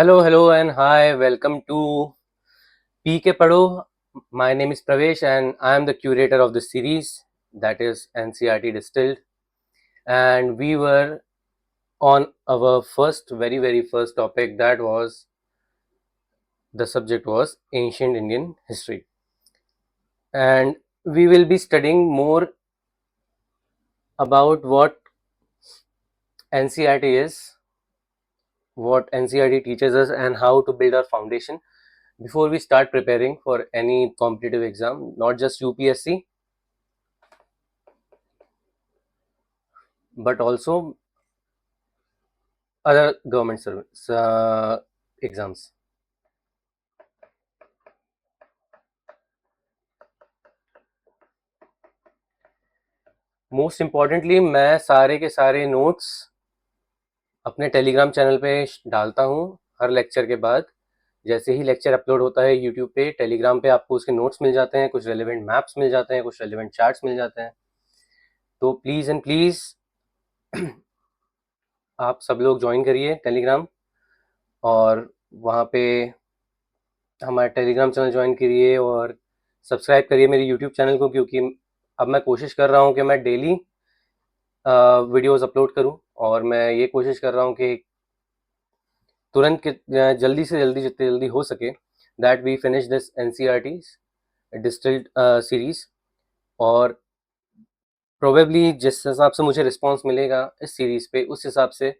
Hello, and hi. Welcome to PK Pado. My name is Pravesh, and I am the curator of the series that is NCRT Distilled. And we were on our very first topic. That was the subject was ancient Indian history, and we will be studying more about what NCRT is, what NCRT teaches us, and how to build our foundation before we start preparing for any competitive exam, not just UPSC, but also other government service exams. Most importantly मैं सारे के सारे notes अपने Telegram channel पे डालता हूँ हर lecture के बाद। जैसे ही लेक्चर अपलोड होता है यूट्यूब पे, टेलीग्राम पे आपको उसके नोट्स मिल जाते हैं, कुछ रेलिवेंट मैप्स मिल जाते हैं, कुछ रेलिवेंट चार्ट्स मिल जाते हैं। तो प्लीज़ एंड प्लीज़ आप सब लोग ज्वाइन करिए टेलीग्राम, और वहाँ पे हमारा टेलीग्राम चैनल ज्वाइन करिए और सब्सक्राइब करिए मेरे यूट्यूब चैनल को, क्योंकि अब मैं कोशिश कर रहा हूँ कि मैं डेली वीडियोस अपलोड करूँ, और मैं ये कोशिश कर रहा हूँ कि तुरंत जल्दी से जल्दी, जितनी जल्दी हो सके, that we finish this NCERT distilled series. और प्रोबेबली जिस हिसाब से मुझे रिस्पांस मिलेगा इस सीरीज पे, उस हिसाब से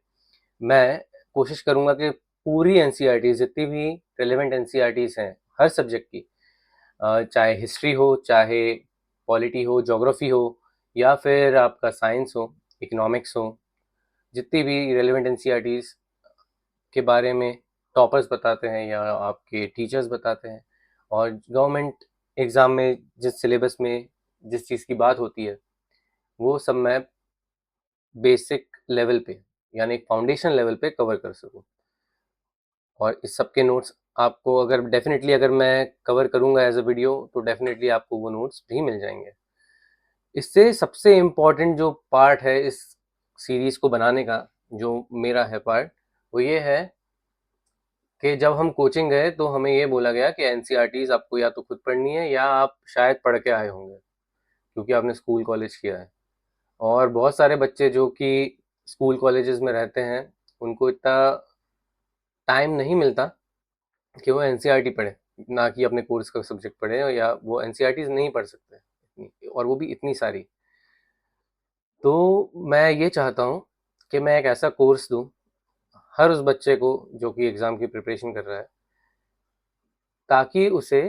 मैं कोशिश करूँगा कि पूरी एनसीईआरटी, जितनी भी रिलेवेंट एनसीईआरटीज हैं हर सब्जेक्ट की, चाहे हिस्ट्री हो, चाहे पॉलिटी हो, ज्योग्राफी हो, या फिर आपका साइंस हो, इकोनॉमिक्स हो, जितनी भी रेलिवेंट एनसीईआरटीज के बारे में टॉपर्स बताते हैं या आपके टीचर्स बताते हैं, और गवर्नमेंट एग्ज़ाम में जिस सिलेबस में जिस चीज़ की बात होती है, वो सब मैं बेसिक लेवल पे, यानी फाउंडेशन लेवल पे कवर कर सकूँ। और इस सब के नोट्स आपको, अगर डेफिनेटली अगर मैं कवर करूँगा एज अ वीडियो, तो डेफिनेटली आपको वो नोट्स भी मिल जाएंगे। इससे सबसे इम्पॉर्टेंट जो पार्ट है इस सीरीज़ को बनाने का, जो मेरा है पार्ट, वो ये है कि जब हम कोचिंग गए तो हमें ये बोला गया कि एनसीईआरटीज़ आपको या तो खुद पढ़नी है, या आप शायद पढ़ के आए होंगे क्योंकि आपने स्कूल कॉलेज किया है। और बहुत सारे बच्चे जो कि स्कूल कॉलेजेस में रहते हैं, उनको इतना टाइम नहीं मिलता कि वो एनसीईआरटी पढ़े, ना कि अपने कोर्स का सब्जेक्ट पढ़े, या वो एनसीईआरटीज़ नहीं पढ़ सकते और वो भी इतनी सारी। तो मैं ये चाहता हूँ कि मैं एक ऐसा कोर्स दूँ हर उस बच्चे को जो कि एग्ज़ाम की प्रिपरेशन कर रहा है, ताकि उसे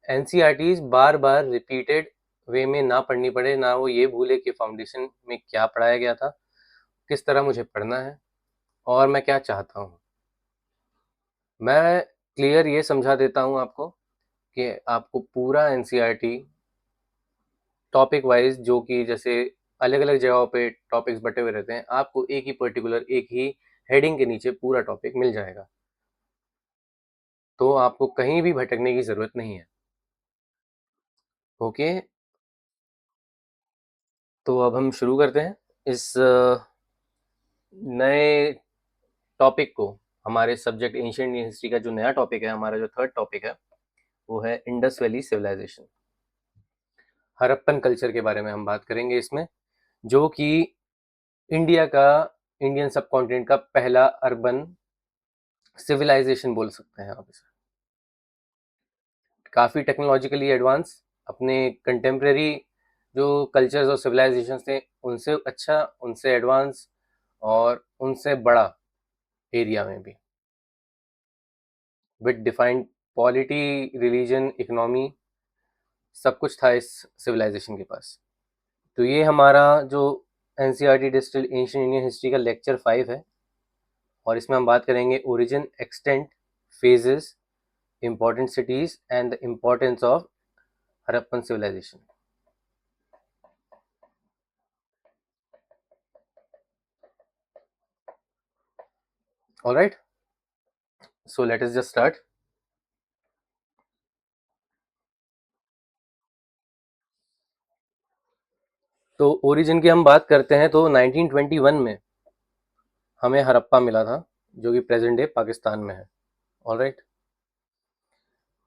एनसीईआरटीज़ बार-बार रिपीटेड वे में ना पढ़नी पड़े, ना वो ये भूले कि फाउंडेशन में क्या पढ़ाया गया था, किस तरह मुझे पढ़ना है, और मैं क्या चाहता हूँ। मैं क्लियर ये समझा देता हूँ आपको कि आपको पूरा एनसीईआरटी टॉपिक वाइज़, जो कि जैसे अलग-अलग जगहों पे टॉपिक्स बँटे हुए रहते हैं, आपको एक ही पर्टिकुलर, एक ही हेडिंग के नीचे पूरा टॉपिक मिल जाएगा। तो आपको कहीं भी भटकने की ज़रूरत नहीं है। ओके, तो अब हम शुरू करते हैं इस नए टॉपिक को। हमारे सब्जेक्ट एंशिएंट इंडियन हिस्ट्री का जो नया टॉपिक है, हमारा जो थर्ड टॉपिक है, वो है Indus Valley civilisation. Harappan culture के बारे में हम बात करेंगे इसमें, जो कि इंडिया का, इंडियन सब कॉन्टिनेंट का पहला अर्बन सिविलाइजेशन बोल सकते हैं आप इसे। काफ़ी टेक्नोलॉजिकली एडवांस, अपने कंटेम्प्रेरी जो कल्चर्स और सिविलाइजेशन थे उनसे अच्छा, उनसे एडवांस, और उनसे बड़ा एरिया में भी, with defined polity, religion, economy, सब कुछ था इस सिविलाइजेशन के पास। तो ये हमारा जो NCERT distil ancient Indian history का लेक्चर 5 है, और इसमें हम बात करेंगे origin, extent, phases, important cities and the importance of Harappan civilization. All right, so let us just start. तो ओरिजिन की हम बात करते हैं तो 1921 में हमें हड़प्पा मिला था, जो कि प्रेजेंट डे पाकिस्तान में है। ऑलराइट।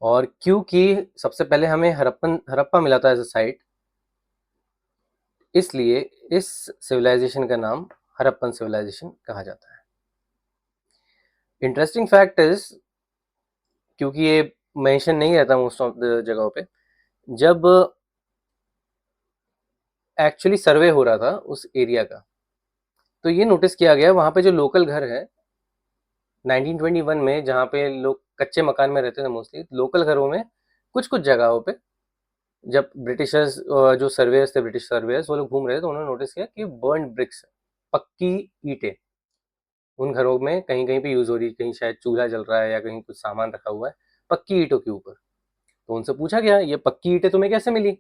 और क्योंकि सबसे पहले हमें हड़प्पा मिला था एज अ साइट, इसलिए इस सिविलाइजेशन का नाम हड़प्पन सिविलाइजेशन कहा जाता है। इंटरेस्टिंग फैक्ट इज, क्योंकि ये मेंशन नहीं रहता मोस्ट ऑफ द जगहों पे, जब एक्चुअली सर्वे हो रहा था उस एरिया का, तो ये नोटिस किया गया वहाँ पे जो लोकल घर है 1921 में, जहाँ पे लोग कच्चे मकान में रहते थे मोस्टली, लोकल घरों में कुछ कुछ जगहों पे जब ब्रिटिशर्स, जो सर्वेयर्स थे, ब्रिटिश सर्वेयर्स, वो लोग घूम रहे थे, तो उन्होंने नोटिस किया कि बर्न ब्रिक्स, पक्की ईंटें उन घरों में कहीं कहीं पे यूज हो रही है, कहीं शायद चूल्हा जल रहा है या कहीं कुछ सामान रखा हुआ है पक्की ईंटों के ऊपर। तो उनसे पूछा गया, ये पक्की ईंटें तुम्हें कैसे मिली?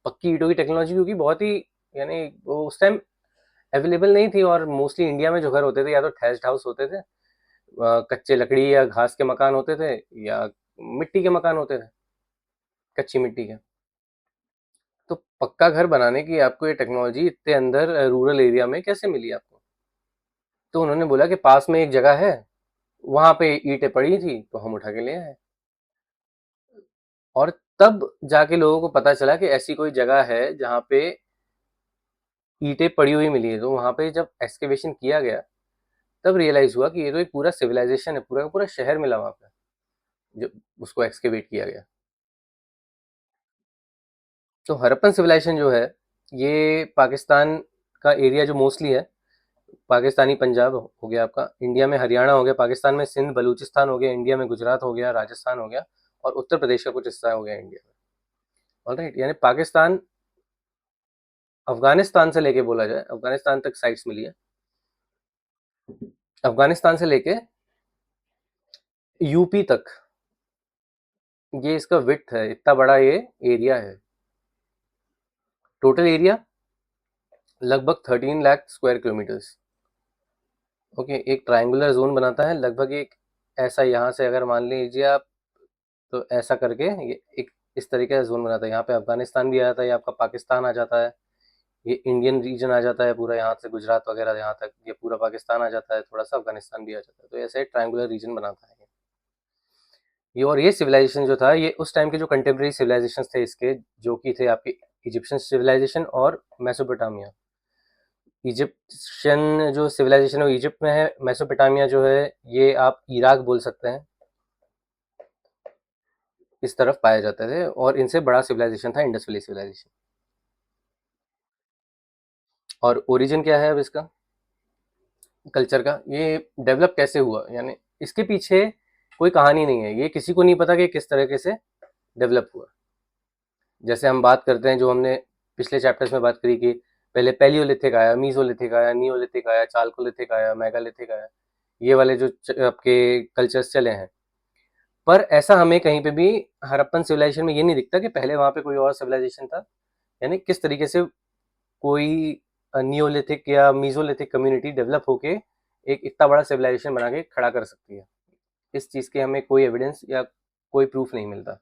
पक्की ईंटों की टेक्नोलॉजी क्योंकि बहुत ही, यानी वो उस टाइम अवेलेबल नहीं थी, और मोस्टली इंडिया में जो घर होते थे या तो थैच्ड हाउस होते थे, कच्चे लकड़ी या घास के मकान होते थे, या मिट्टी के मकान होते थे, कच्ची मिट्टी के। तो पक्का घर बनाने की आपको ये टेक्नोलॉजी इतने अंदर रूरल एरिया में कैसे मिली आपको? तो उन्होंने बोला कि पास में एक जगह है, वहां पे ईंटें पड़ी थी, तो हम उठा के ले आए। और तब जाके लोगों को पता चला कि ऐसी कोई जगह है जहाँ पे ईंटें पड़ी हुई मिली है। तो वहां पे जब एक्सकेवेशन किया गया, तब रियलाइज हुआ कि ये तो एक पूरा सिविलाइजेशन है, पूरा का पूरा शहर मिला वहां पे, जब उसको एक्सकेवेट किया गया। तो हड़प्पन सिविलाइजेशन जो है, ये पाकिस्तान का एरिया जो मोस्टली है, पाकिस्तानी पंजाब हो गया आपका, इंडिया में हरियाणा हो गया, पाकिस्तान में सिंध बलूचिस्तान हो गया, इंडिया में गुजरात हो गया, राजस्थान हो गया, और उत्तर प्रदेश का कुछ हिस्सा हो गया इंडिया में। ऑलराइट, यानी पाकिस्तान, अफगानिस्तान से लेके, बोला जाए अफगानिस्तान तक साइट्स मिली है, अफगानिस्तान से लेके यूपी तक, ये इसका विड्थ है, इतना बड़ा ये एरिया है। टोटल एरिया लगभग 13 लाख स्क्वायर किलोमीटर्स। ओके, एक ट्रायंगुलर जोन बनाता है लगभग, एक ऐसा, यहाँ से अगर मान लीजिए आप, तो ऐसा करके ये एक इस तरीके का जोन बनाता है। यहाँ पे अफगानिस्तान भी आ जाता है, ये आपका पाकिस्तान आ जाता है, ये इंडियन रीजन आ जाता है पूरा, यहाँ से गुजरात वगैरह यहाँ तक ये पूरा पाकिस्तान आ जाता है, थोड़ा सा अफगानिस्तान भी आ जाता है, तो ऐसे एक ट्रायंगुलर रीजन बनाता है ये। और ये सिविलाइजेशन जो था, ये उस टाइम के जो कंटेम्प्रेरी सिविलाइजेशन थे इसके, जो कि थे आपके इजिप्शियन सिविलाइजेशन और मेसोपोटामिया। इजिप्शियन जो सिविलाइजेशन है वो इजिप्ट में है, मेसोपोटामिया जो है ये आप इराक बोल सकते हैं, इस तरफ पाए जाते थे, और इनसे बड़ा सिविलाइजेशन था इंडस वैली सिविलाइजेशन। और ओरिजिन क्या है अब इसका, कल्चर का, ये डेवलप कैसे हुआ, यानी इसके पीछे कोई कहानी नहीं है, ये किसी को नहीं पता कि किस तरीके से डेवलप हुआ। जैसे हम बात करते हैं, जो हमने पिछले चैप्टर्स में बात करी कि पहले पैलियोलिथिक आया, मीजोलिथिक आया, नियोलिथिक आया, चालकोलिथिक आया, मेगालिथिक आया, ये वाले जो आपके कल्चर्स चले हैं। पर ऐसा हमें कहीं पे भी हड़प्पन सिविलाइजेशन में ये नहीं दिखता कि पहले वहाँ पे कोई और सिविलाइजेशन था, यानी किस तरीके से कोई नियोलिथिक या मीजोलिथिक कम्युनिटी डेवलप होके एक इतना बड़ा सिविलाइजेशन बना के खड़ा कर सकती है। इस चीज़ के हमें कोई एविडेंस या कोई प्रूफ नहीं मिलता।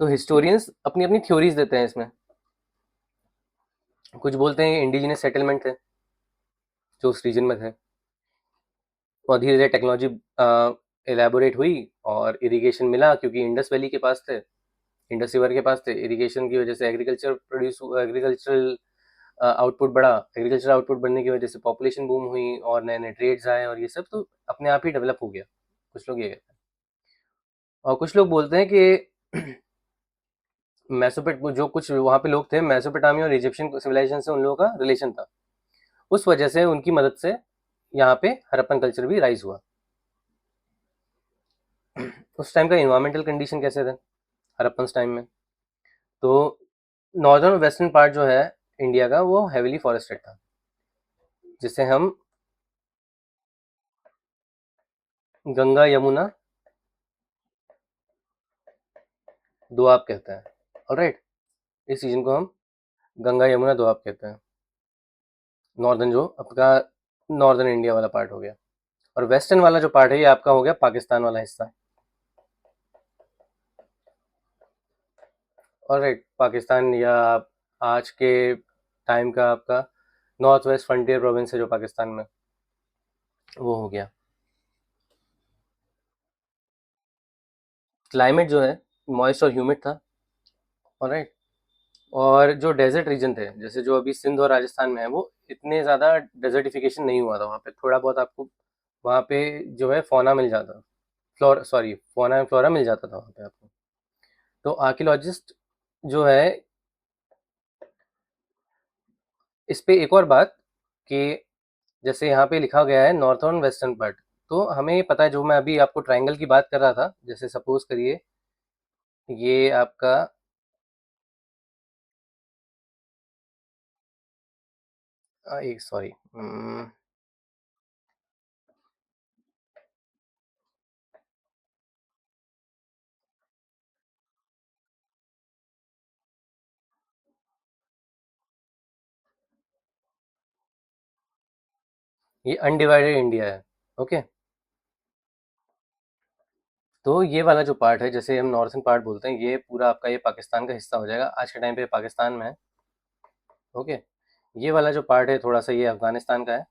तो हिस्टोरियंस अपनी अपनी थ्योरीज देते हैं इसमें। कुछ बोलते हैं इंडिजिनस सेटलमेंट थे जो उस रीजन में थे, और धीरे धीरे टेक्नोलॉजी एलेबोरेट हुई और इरिगेशन मिला, क्योंकि इंडस वैली के पास थे, इंडस रिवर के पास थे, इरिगेशन की वजह से एग्रीकल्चर प्रोड्यूस, एग्रीकल्चरल आउटपुट बढ़ा, एग्रीकल्चर आउटपुट बढ़ने की वजह से पॉपुलेशन बूम हुई और नए नए ट्रेड्स आए, और ये सब तो अपने आप ही डेवलप हो गया, कुछ लोग ये कहते हैं। और कुछ लोग बोलते हैं कि मैसोपोट जो कुछ वहाँ पे लोग थे, मैसोपोटामिया और इजिप्शियन सिविलाइजेशन से उन लोगों का रिलेशन था, उस वजह से उनकी मदद से यहाँ पे हड़प्पन कल्चर भी राइज हुआ। उस टाइम का इन्वायरमेंटल कंडीशन कैसे थे हड़प्पन टाइम में? तो नॉर्दर्न वेस्टर्न पार्ट जो है इंडिया का, वो हेविली फॉरेस्टेड था, जिसे हम गंगा यमुना दोआब कहते हैं। ऑलराइट, इस रीजन को हम गंगा यमुना दोआब कहते हैं। नॉर्दर्न जो आपका नॉर्दर्न इंडिया वाला पार्ट हो गया, और वेस्टर्न वाला जो पार्ट है ये आपका हो गया पाकिस्तान वाला हिस्सा। ऑलराइट, पाकिस्तान, या आज के टाइम का आपका नॉर्थ वेस्ट फ्रंटियर प्रोविंस है जो पाकिस्तान में, वो हो गया। क्लाइमेट जो है मॉइस्ट और ह्यूमिड था। ऑलराइट। और जो डेजर्ट रीजन थे, जैसे जो अभी सिंध और राजस्थान में है, वो इतने ज़्यादा डेजर्टिफिकेशन नहीं हुआ था वहाँ पे। थोड़ा बहुत आपको वहाँ पे जो है फौना मिल जाता, floor sorry fauna and flora मिल जाता था वहाँ पे आपको। तो आर्कियोलॉजिस्ट जो है इस पे एक और बात कि जैसे यहाँ पे लिखा गया है नॉर्थर्न वेस्टर्न पार्ट, तो हमें पता है, जो मैं अभी आपको ट्रायंगल की बात कर रहा था, जैसे सपोज करिए ये आपका एक सॉरी ये अनडिवाइडेड इंडिया है। ओके। तो ये वाला जो पार्ट है, जैसे हम नॉर्थर्न पार्ट बोलते हैं, ये पूरा आपका ये पाकिस्तान का हिस्सा हो जाएगा। आज के टाइम पे पाकिस्तान में है। ओके। ये वाला जो पार्ट है थोड़ा सा ये अफगानिस्तान का है।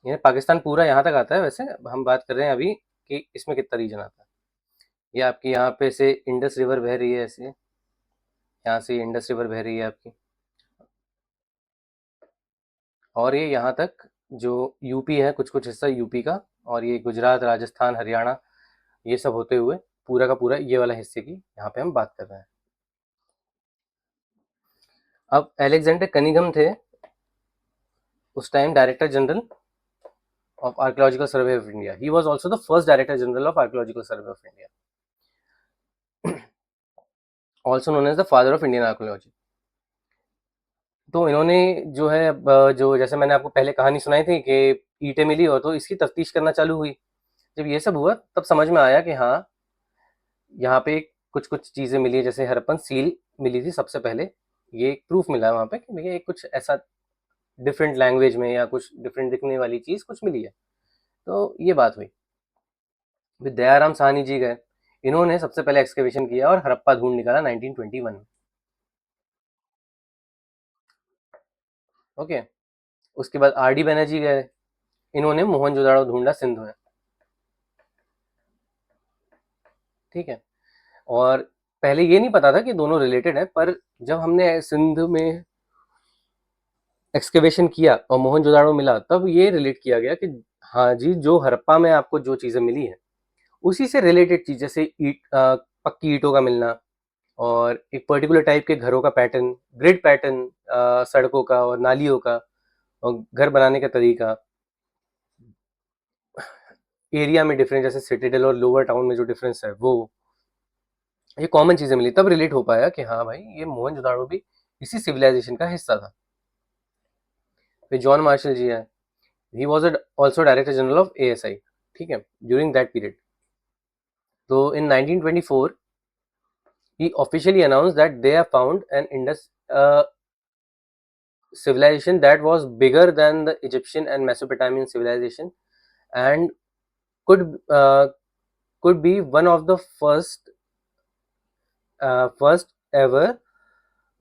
ये पाकिस्तान पूरा यहाँ तक आता है। वैसे हम बात कर रहे हैं अभी कि इसमें कितना रीजन आता है। ये आपकी यहाँ पे से इंडस रिवर बह रही है ऐसे, यहाँ से इंडस रिवर बह रही है आपकी, और ये यहाँ तक जो यूपी है, कुछ कुछ हिस्सा यूपी का, और ये गुजरात, राजस्थान, हरियाणा, ये सब होते हुए पूरा का पूरा ये वाला हिस्से की यहाँ पे हम बात कर रहे हैं। अब एलेक्जेंडर कनिंघम थे उस time director general of Archaeological Survey of India. He was also the first director general of Archaeological Survey of India, also known as the father of Indian archaeology. तो इन्होंने जो है जो जैसे मैंने आपको पहले कहानी सुनाई थी कि ईंटें मिली, और तो इसकी तफ्तीश करना चालू हुई। जब ये सब हुआ तब समझ में आया कि हाँ, यहाँ पे कुछ कुछ चीज़ें मिली है। जैसे हड़प्पन सील मिली थी सबसे पहले, ये एक प्रूफ मिला है वहाँ पे कि भैया एक कुछ ऐसा डिफरेंट लैंग्वेज में या कुछ डिफरेंट दिखने वाली चीज़ कुछ मिली है। तो ये बात हुई। फिर दयाराम साहनी जी गए, इन्होंने सबसे पहले एक्सकेवेशन किया और हड़प्पा ढूंढ निकाला 1921 में। ओके। उसके बाद आर डी बनर्जी गए, इन्होंने मोहनजोदाड़ो ढूंढा सिंध में। ठीक है। और पहले ये नहीं पता था कि दोनों रिलेटेड है, पर जब हमने सिंध में एक्सकेवेशन किया और मोहनजोदाड़ो मिला, तब ये रिलेट किया गया कि हाँ जी, जो हड़प्पा में आपको जो चीज़ें मिली हैं उसी से रिलेटेड चीज़, जैसे पक्की ईंटों का मिलना, और एक पर्टिकुलर टाइप के घरों का पैटर्न, ग्रिड पैटर्न, सड़कों का और नालियों का, और घर बनाने का तरीका, एरिया में डिफरेंस, जैसे सिटीडल और लोअर टाउन में जो डिफरेंस है वो, ये कॉमन चीज़ें मिली। तब रिलेट हो पाया कि हाँ भाई, ये मोहनजोदाड़ो भी इसी सिविलाइजेशन का हिस्सा था। फिर जॉन मार्शल जी है, he was also director general of ASI. ठीक है, ड्यूरिंग दैट पीरियड। तो इन 1924 he officially announced that they have found an Indus civilization that was bigger than the Egyptian and Mesopotamian civilization, and could uh, could be one of the first ever,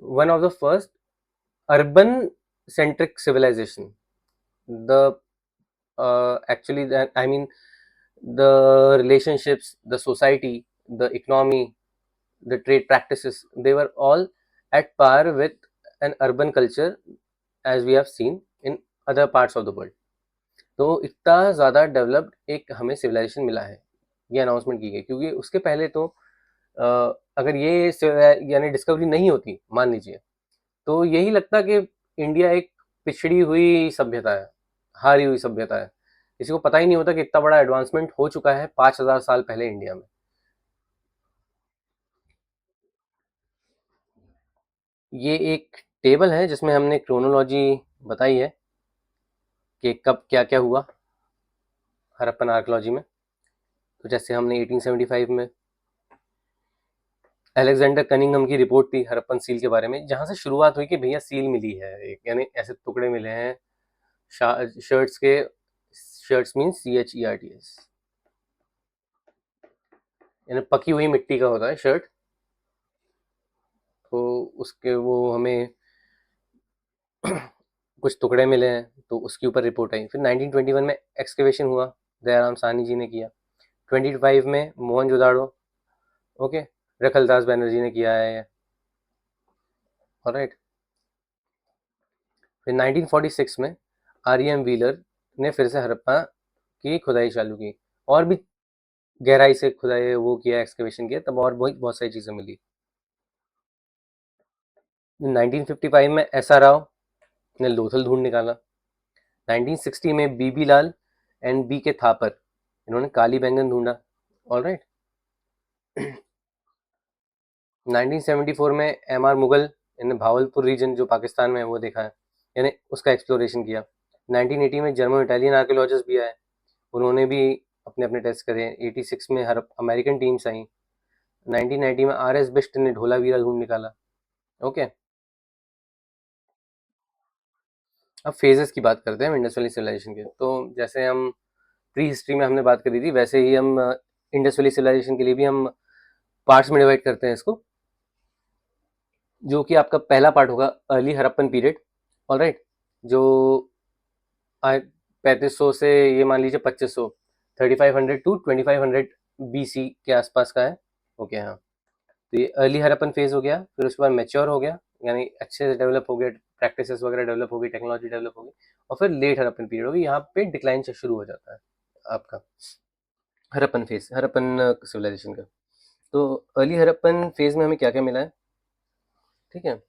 one of the first urban centric civilization. The actually that I mean the relationships, the society, the economy, the trade practices, they were all at par with an urban culture as we have seen in other parts of the world. तो इतना ज़्यादा developed एक हमें civilisation मिला है, ये announcement की गई। क्योंकि उसके पहले तो अ, अगर ये यानी डिस्कवरी नहीं होती, मान लीजिए, तो यही लगता कि इंडिया एक पिछड़ी हुई सभ्यता है, हारी हुई सभ्यता है। किसी को पता ही नहीं होता कि इतना बड़ा एडवांसमेंट हो चुका है 5000 साल पहले इंडिया में। ये एक टेबल है जिसमें हमने क्रोनोलॉजी बताई है कि कब क्या क्या हुआ हड़प्पन आर्कियोलॉजी में। तो जैसे हमने 1875 में अलेक्जेंडर कनिंघम की रिपोर्ट थी हड़प्पन सील के बारे में, जहाँ से शुरुआत हुई कि भैया सील मिली है एक, यानी ऐसे टुकड़े मिले हैं शर्ट्स के। शर्ट्स मीन CHERTS, यानी पकी हुई मिट्टी का होता है शर्ट। तो उसके वो हमें कुछ टुकड़े मिले हैं, तो उसके ऊपर रिपोर्ट आई। फिर 1921 में एक्सकेवेशन हुआ, दयाराम साहनी जी ने किया। 25 में मोहनजोदाड़ो, ओके, रखलदास बनर्जी ने किया है। ऑलराइट। फिर 1946 में आर.एम. व्हीलर ने फिर से हड़प्पा की खुदाई चालू की, और भी गहराई से खुदाई वो किया, एक्सकवेशन किया, तब और बहुत बहुत सारी चीजें मिली। 1955 में एस.आर. राव ने लोथल ढूंढ निकाला। 1960 में बीबी लाल एंड बी के थापर, इन्होंने काली बैंगन ढूंढा। ऑलराइट। 1974 में एम.आर. मुगल, इन्हें भावलपुर रीजन जो पाकिस्तान में है वो देखा है, यानी उसका एक्सप्लोरेशन किया। 1980 में जर्मन इटालियन आर्कियोलॉजिस्ट भी आए, उन्होंने भी अपने अपने टेस्ट करे। 86 में हर अमेरिकन टीम्स आई। 1990 में आर.एस. बिष्ट ने ढोलावीरा ढूंढ निकाला। ओके। अब फेजेस की बात करते हैं इंडस वैली सिविलाइजेशन के। तो जैसे हम प्री हिस्ट्री में हमने बात करी थी, वैसे ही हम इंडस वैली सिविलाइजेशन के लिए भी हम पार्ट्स में डिवाइड करते हैं इसको, जो कि आपका पहला पार्ट होगा अर्ली हड़प्पन पीरियड। ऑलराइट। जो 3500 से ये मान लीजिए 2500, 3500 टू 2500 BC के आसपास का है। ओके, हाँ। तो ये अर्ली हड़प्पन फेज हो गया, फिर उसके बाद मैच्योर हो गया, यानी अच्छे से डेवलप हो गया, प्रैक्टिसेस वगैरह डेवलप हो गई, टेक्नोलॉजी डेवलप हो गई, और फिर लेट हड़प्पन पीरियड होगी, यहाँ पे डिक्लाइन शुरू हो जाता है आपका हड़प्पन फेज, हड़प्पन सिविलाइजेशन का। तो अर्ली हड़प्पन फेज में हमें क्या क्या मिला है, ठीक है।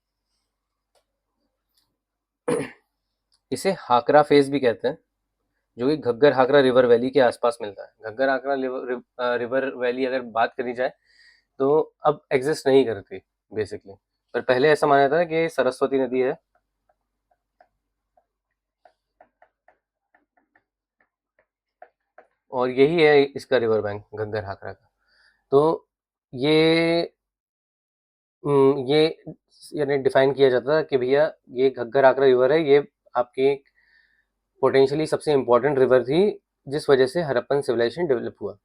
इसे हाकरा फेज भी कहते हैं, जो कि घग्गर हाकरा रिवर वैली के आसपास मिलता है। घग्गर हाकरा रिवर वैली अगर बात करी जाए तो अब एग्जिस्ट नहीं करती बेसिकली, पर पहले ऐसा माना जाता है कि सरस्वती नदी है, और यही है इसका रिवर बैंक घग्गर हाकरा का। तो ये ये यानी डिफाइन किया जाता है कि भैया ये घग्गर हाकरा रिवर है, ये आपकी पोटेंशियली सबसे इंपॉर्टेंट रिवर थी, जिस वजह से हड़प्पन सिविलाइजेशन डेवलप हुआ।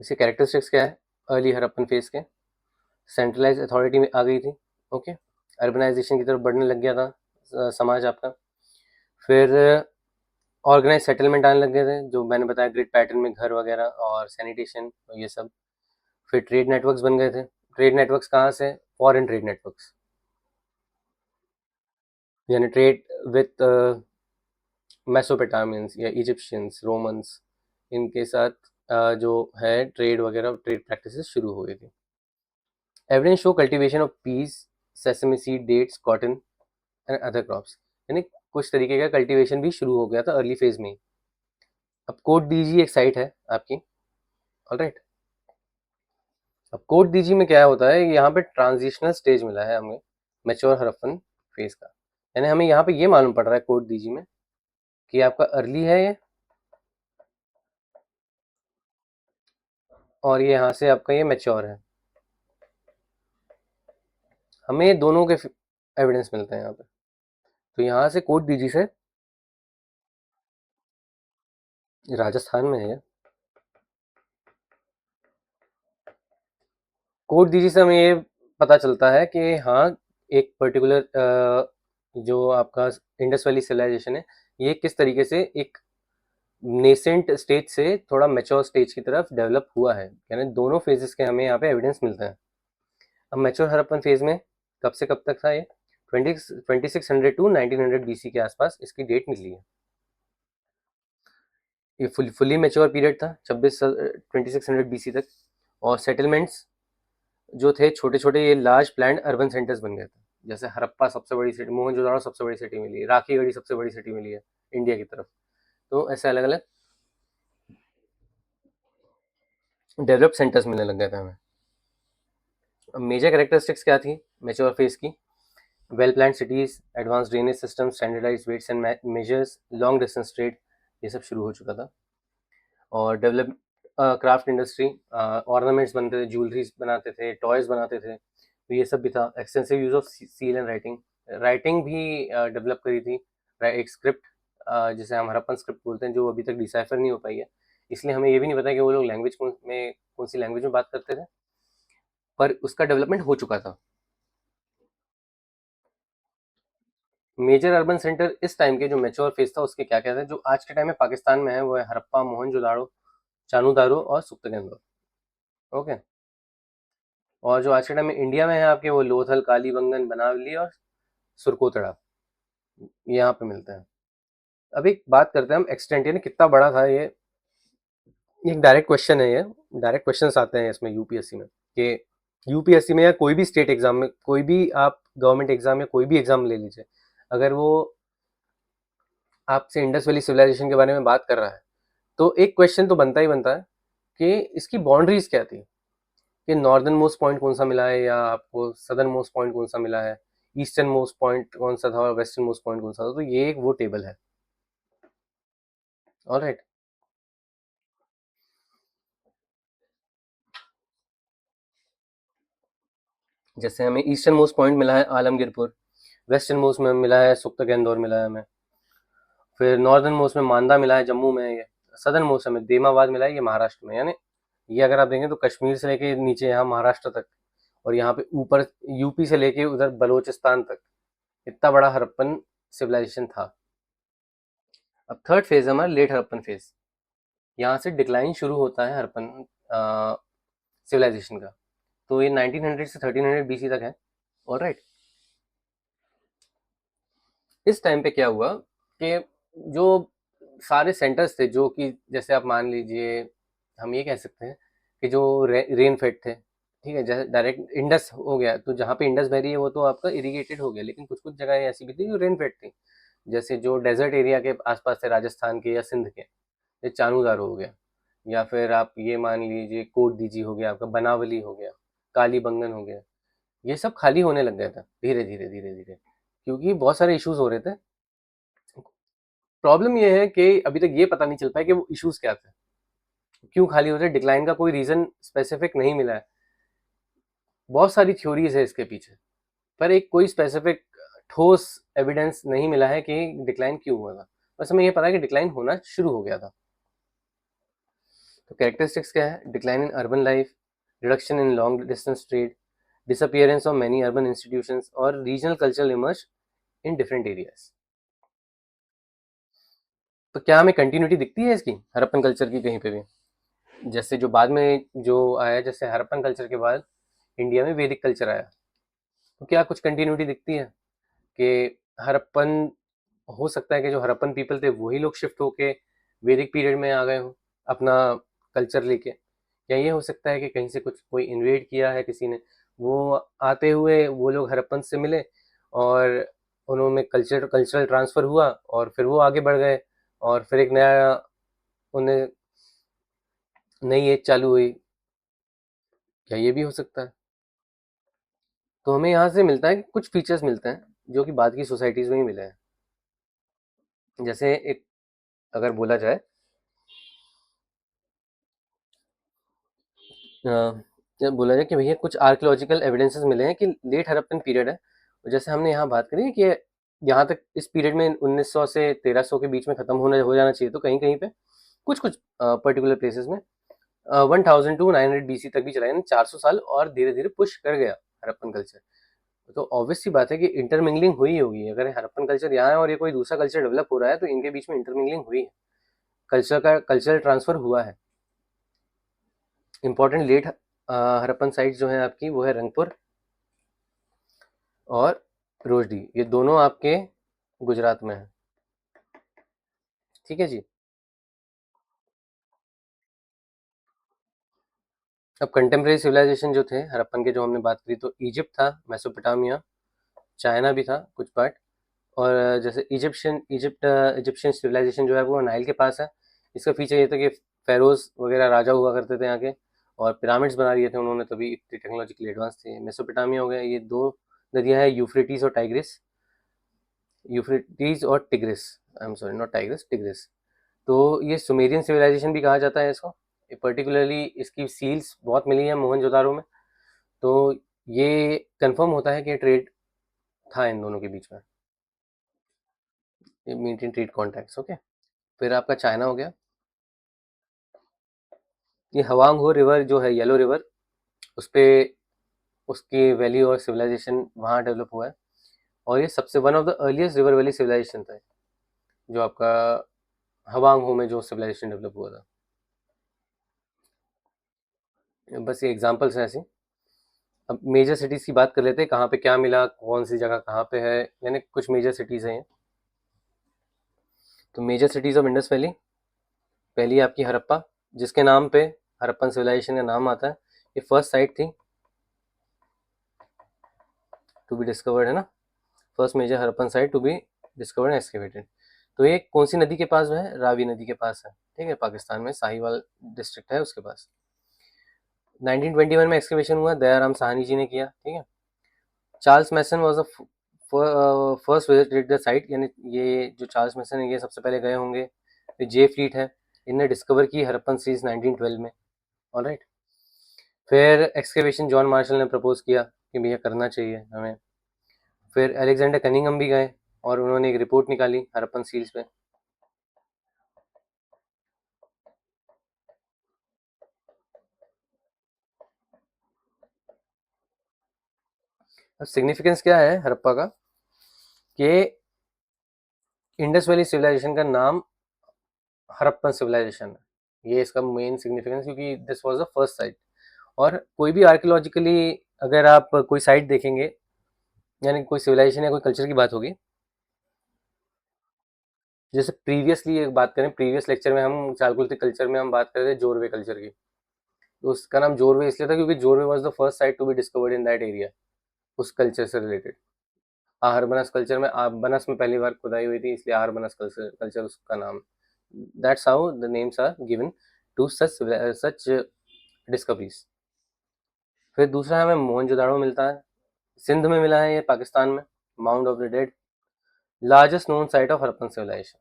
इसके कैरेक्टरिस्टिक्स क्या है अर्ली हड़प्पन फेज के? सेंट्रलाइज अथॉरिटी में आ गई थी, ओके, अर्बनाइजेशन की तरफ बढ़ने लग गया था समाज आपका। फिर ऑर्गेनाइज सेटलमेंट आने लग गए थे, जो मैंने बताया ग्रिड पैटर्न में घर वगैरह और सैनिटेशन और ये सब। फिर ट्रेड नेटवर्क्स बन गए थे। ट्रेड नेटवर्क्स कहाँ से? फॉरेन ट्रेड नेटवर्क्स, यानी ट्रेड विथ मेसोपोटामियंस या इजिप्शियंस, रोमन्स, इनके साथ जो है ट्रेड वगैरह, ट्रेड प्रैक्टिसेस शुरू हो गई थी। Evidence show cultivation of peas, sesame seed, dates, cotton and other crops, यानी कुछ तरीके का कल्टीवेशन भी शुरू हो गया था अर्ली फेज में ही। अब कोट डीजी एक साइट है आपकी। ऑलराइट। अब कोट डीजी में क्या होता है, यहाँ पे ट्रांजिशनल स्टेज मिला है हमें मैच्योर हड़प्पन फेज का, यानी हमें यहाँ पे ये मालूम पड़ रहा है कोट डीजी में कि आपका अर्ली है ये, और ये यहाँ से आपका ये मैच्योर है। हमें ये दोनों के एविडेंस मिलते हैं यहाँ पे। तो यहाँ से कोट डीजी से, राजस्थान में है, कोट डीजी से हमें ये पता चलता है कि हाँ, एक पर्टिकुलर जो आपका इंडस वैली सिविलाइजेशन है, ये किस तरीके से एक नेसेंट स्टेज से थोड़ा मैच्योर स्टेज की तरफ डेवलप हुआ है, यानी दोनों फेजेस के हमें यहाँ पे एविडेंस मिलते हैं। अब मैच्योर हड़प्पन फेज में कब से कब तक था ये? 2600 टू 1900 BC के आसपास इसकी डेट निकली है। ये फुली मैच्योर पीरियड था 2600 BC तक, और सेटलमेंट्स जो थे छोटे छोटे, ये लार्ज प्लान्ड अर्बन सेंटर्स बन गए थे। जैसे हड़प्पा सबसे बड़ी सिटी, मोहनजोदाड़ो सबसे बड़ी सिटी मिली है, राखीगढ़ी सबसे बड़ी सिटी मिली है इंडिया की तरफ। तो ऐसे अलग अलग डेवलप सेंटर्स मिलने लग गए थे हमें। अब मेजर कैरेक्टरिस्टिक्स क्या थी मैच्योर फेज की? Well planned cities, advance drainage system, standardised weights and measures, long distance trade, ये सब शुरू हो चुका था। और डेवलप क्राफ्ट इंडस्ट्री, ऑर्नामेंट्स बनते थे, ज्वेलरीज बनाते थे, टॉयज बनाते थे, तो ये सब भी था। Extensive use of seal and writing, writing भी डेवलप करी थी। एक स्क्रिप्ट जिसे हम हड़प्पन स्क्रिप्ट बोलते हैं, जो अभी तक डिसाइफर नहीं हो पाई है, इसलिए हमें ये भी नहीं पता कि वो लोग लैंग्वेज कौन सी लैंग्वेज में बात करते थे, पर उसका डेवलपमेंट हो चुका था। मेजर अर्बन सेंटर इस टाइम के जो मैच्योर फेज था उसके क्या क्या थे, जो आज के टाइम में पाकिस्तान में है, वो है हड़प्पा, मोहनजोदाड़ो चानू-दारो और सुप्तकेंदुर। ओके। और जो आज के टाइम में इंडिया में है आपके, वो लोथल, कालीबंगन, बनावली और सुरकोतड़ा, ये यहाँ पे मिलते हैं। अब एक बात करते हैं हम एक्सटेंट, यानी कितना बड़ा था ये। एक डायरेक्ट क्वेश्चन है ये, डायरेक्ट क्वेश्चंस आते हैं इसमें यूपीएससी में, कि यूपीएससी में या कोई भी स्टेट एग्जाम में, कोई भी आप गवर्नमेंट एग्जाम या कोई भी एग्जाम ले लीजिए, अगर वो आपसे इंडस वैली सिविलाइजेशन के बारे में बात कर रहा है, तो एक क्वेश्चन तो बनता ही बनता है कि इसकी बाउंड्रीज क्या थी, कि नॉर्दर्न मोस्ट पॉइंट कौन सा मिला है, या आपको सदर्न मोस्ट पॉइंट कौन सा मिला है, ईस्टर्न मोस्ट पॉइंट कौन सा था और वेस्टर्न मोस्ट पॉइंट कौन सा था। तो ये एक वो टेबल है। ऑलराइट। जैसे हमें ईस्टर्न मोस्ट पॉइंट मिला है आलमगीरपुर, वेस्टर्न मोस्ट में मिला है सुख्ताकेंदौर मिला है हमें, फिर नॉर्दर्न मोस्ट में मांदा मिला है जम्मू में, ये सदर्न मोस्ट में देमाबाद मिला है, ये महाराष्ट्र में। यानी ये अगर आप देखें तो कश्मीर से लेके नीचे यहाँ महाराष्ट्र तक, और यहाँ पे ऊपर यूपी से लेके उधर बलोचिस्तान तक, इतना बड़ा हड़प्पन सिविलाइजेशन था। अब थर्ड फेज है हमारा लेट हड़प्पन फेज। यहाँ से डिक्लाइन शुरू होता है हड़प्पन सिविलाइजेशन का। तो ये 1900 से 1300 बीसी तक है। ऑलराइट। इस टाइम पे क्या हुआ कि जो सारे सेंटर्स थे, जो कि जैसे आप मान लीजिए, हम ये कह सकते हैं कि जो रेन फेड थे, ठीक है, जैसे डायरेक्ट इंडस हो गया, तो जहाँ पे इंडस बह रही है वो तो आपका इरिगेटेड हो गया, लेकिन कुछ कुछ जगह ऐसी भी थी जो रेन फेड थी, जैसे जो डेजर्ट एरिया के आसपास थे राजस्थान के या सिंध के, ये चानूदारो हो गया, या फिर आप ये मान लीजिए कोट दीजी हो गया, आपका बनावली हो गया, कालीबंगन हो गया, ये सब खाली होने लग गया था धीरे धीरे धीरे धीरे, क्योंकि बहुत सारे इश्यूज हो रहे थे। प्रॉब्लम ये है कि अभी तक ये पता नहीं चल पाया कि वो इश्यूज क्या थे, क्यों खाली हो रहे, डिक्लाइन का कोई रीजन स्पेसिफिक नहीं मिला है। बहुत सारी थ्योरीज है इसके पीछे, पर एक कोई स्पेसिफिक ठोस एविडेंस नहीं मिला है कि डिक्लाइन क्यों हुआ था। बस हमें ये पता है कि डिक्लाइन होना शुरू हो गया था। तो कैरेक्टरिस्टिक्स क्या है? Decline in urban life, reduction in long distance trade, disappearance of many urban institutions और regional cultural emerge in different areas। तो क्या हमें कंटिन्यूटी दिखती है इसकी हड़प्पन कल्चर की कहीं पे भी? जैसे जो बाद में जो आया, जैसे हड़प्पन कल्चर के बाद इंडिया में वैदिक कल्चर आया, तो क्या कुछ कंटिन्यूटी दिखती है कि हड़प्पन, हो सकता है कि जो हड़प्पन पीपल थे वही लोग शिफ्ट होके वैदिक पीरियड में आ गए हो अपना कल्चर लेके, या ये हो सकता है कि कहीं से कुछ कोई इन्वेड किया है किसी ने, वो आते हुए वो लोग हड़प्पन से मिले और उन्होंने कल्चरल ट्रांसफर हुआ और फिर वो आगे बढ़ गए, और फिर एक नया उन्हें नई एज चालू हुई। क्या ये भी हो सकता है? तो हमें यहाँ से मिलता है कि कुछ फीचर्स मिलते हैं जो कि बाद की सोसाइटीज में ही मिले हैं। जैसे एक अगर बोला जाए, जब बोला जाए कि भैया कुछ आर्कियोलॉजिकल एविडेंसेस मिले हैं कि लेट हड़प्पन पीरियड है, और जैसे हमने यहाँ बात करी कि यहाँ तक इस पीरियड में 1900 से 1300 के बीच में खत्म होने हो जाना चाहिए, तो कहीं कहीं पे कुछ कुछ पर्टिकुलर प्लेसेस में 1000 टू 900 बीसी तक भी चला, यानी 400 साल और धीरे धीरे पुश कर गया हड़प्पन कल्चर। तो ऑब्वियस सी बात है कि इंटरमिंगलिंग हुई होगी, अगर हड़प्पन कल्चर यहाँ है और ये कोई दूसरा कल्चर डेवलप हो रहा है, तो इनके बीच में इंटरमिंगलिंग हुई है, कल्चर ट्रांसफर हुआ है। इंपॉर्टेंट लेट हड़प्पन साइट्स जो हैं आपकी, वो है रंगपुर और रोजडी, ये दोनों आपके गुजरात में है। ठीक है जी। अब कंटेम्प्रेरी सिविलाइजेशन जो थे हड़प्पन के, जो हमने बात करी, तो इजिप्ट था, मेसोपोटामिया, चाइना भी था कुछ पार्ट, और जैसे इजिप्शियन सिविलाइजेशन जो है वो नाइल के पास है। इसका फीचर ये था कि फेरोज वगैरह राजा हुआ करते थे यहाँ के, और पिरामिड्स बना दिए थे उन्होंने, तभी इतनी टेक्नोलॉजिकली एडवांस थे। मेसोपोटामिया हो गया, ये दो नदियाँ हैं, यूफ्रेटिस और टाइग्रिस, यूफ्रेटिस और tigris, I am sorry not Tigris, tigris. तो ये सुमेरियन सिविलाइजेशन भी कहा जाता है इसको, पर्टिकुलरली इसकी सील्स बहुत मिली हैं मोहनजोदारो में, तो ये कंफर्म होता है कि ट्रेड था इन दोनों के बीच में, ये मेंटेन ट्रेड कॉन्टैक्ट्स। ओके। फिर आपका चाइना हो गया, ये हवांग हो रिवर जो है, येलो रिवर, उस पे उसकी वैली और सिविलाइजेशन वहाँ डेवलप हुआ है, और ये सबसे one of the earliest river valley civilisation था, जो आपका हवांग हो में जो सिविलाइजेशन डेवलप हुआ था। बस ये एग्जांपल्स हैं ऐसे। अब मेजर सिटीज़ की बात कर लेते हैं, कहाँ पे क्या मिला, कौन-सी जगह कहाँ पे है, यानी कुछ मेजर सिटीज़ हैं ये। तो major cities of Indus Valley, पहली है आपकी हड़प्पा, जिसके नाम पे हड़प्पन सिविलाइजेशन का नाम आता है। ये फर्स्ट साइट थी टू बी डिस्कवर्ड, है ना? First major Harappan site to be discovered and excavated. तो ये कौन सी नदी के पास है? रावी नदी के पास है, ठीक है, पाकिस्तान में साहिवाल डिस्ट्रिक्ट है उसके पास। 1921 में एक्सकवेशन हुआ, दयाराम साहनी जी ने किया, ठीक है। Charles Masson was the first visited the site, यानी ये जो चार्ल्स मैसन है ये सबसे पहले गए होंगे। फिर जे फ्लीट है, इनने डिस्कवर की हड़प्पन सीरीज 1912 में। ऑलराइट। फिर एक्सकेवेशन जॉन मार्शल ने प्रपोज किया कि भैया करना चाहिए हमें। फिर अलेक्जेंडर कनिंघम भी गए और उन्होंने एक रिपोर्ट निकाली हड़प्पन सील्स पे। अब सिग्निफिकेंस क्या है हड़प्पा का, कि इंडस वैली सिविलाइजेशन का नाम हड़प्पन सिविलाइजेशन है, ये इसका मेन सिग्निफिकेंस, क्योंकि this was the first sight. और कोई भी आर्कियोलॉजिकली अगर आप कोई साइट देखेंगे, यानी कोई सिविलाइजेशन या कोई कल्चर की बात होगी, जैसे प्रीवियसली एक बात करें, प्रीवियस लेक्चर में हम चालकुलती कल्चर में हम बात कर रहे थे जोरवे कल्चर की। तो उसका नाम जोरवे इसलिए था क्योंकि Jorwe was the first sight to be discovered in that area, उस कल्चर से रिलेटेड। आहरबनस कल्चर में, बनस में पहली बार खुदाई हुई थी, इसलिए आहरबनस कल्चर कल्चर उसका नाम। That's how the names are given to such discoveries. फिर दूसरा हमें मोहनजोदाड़ो मिलता है, सिंध में मिला है ये, पाकिस्तान में, mount of the dead, largest known site of Harappan civilisation.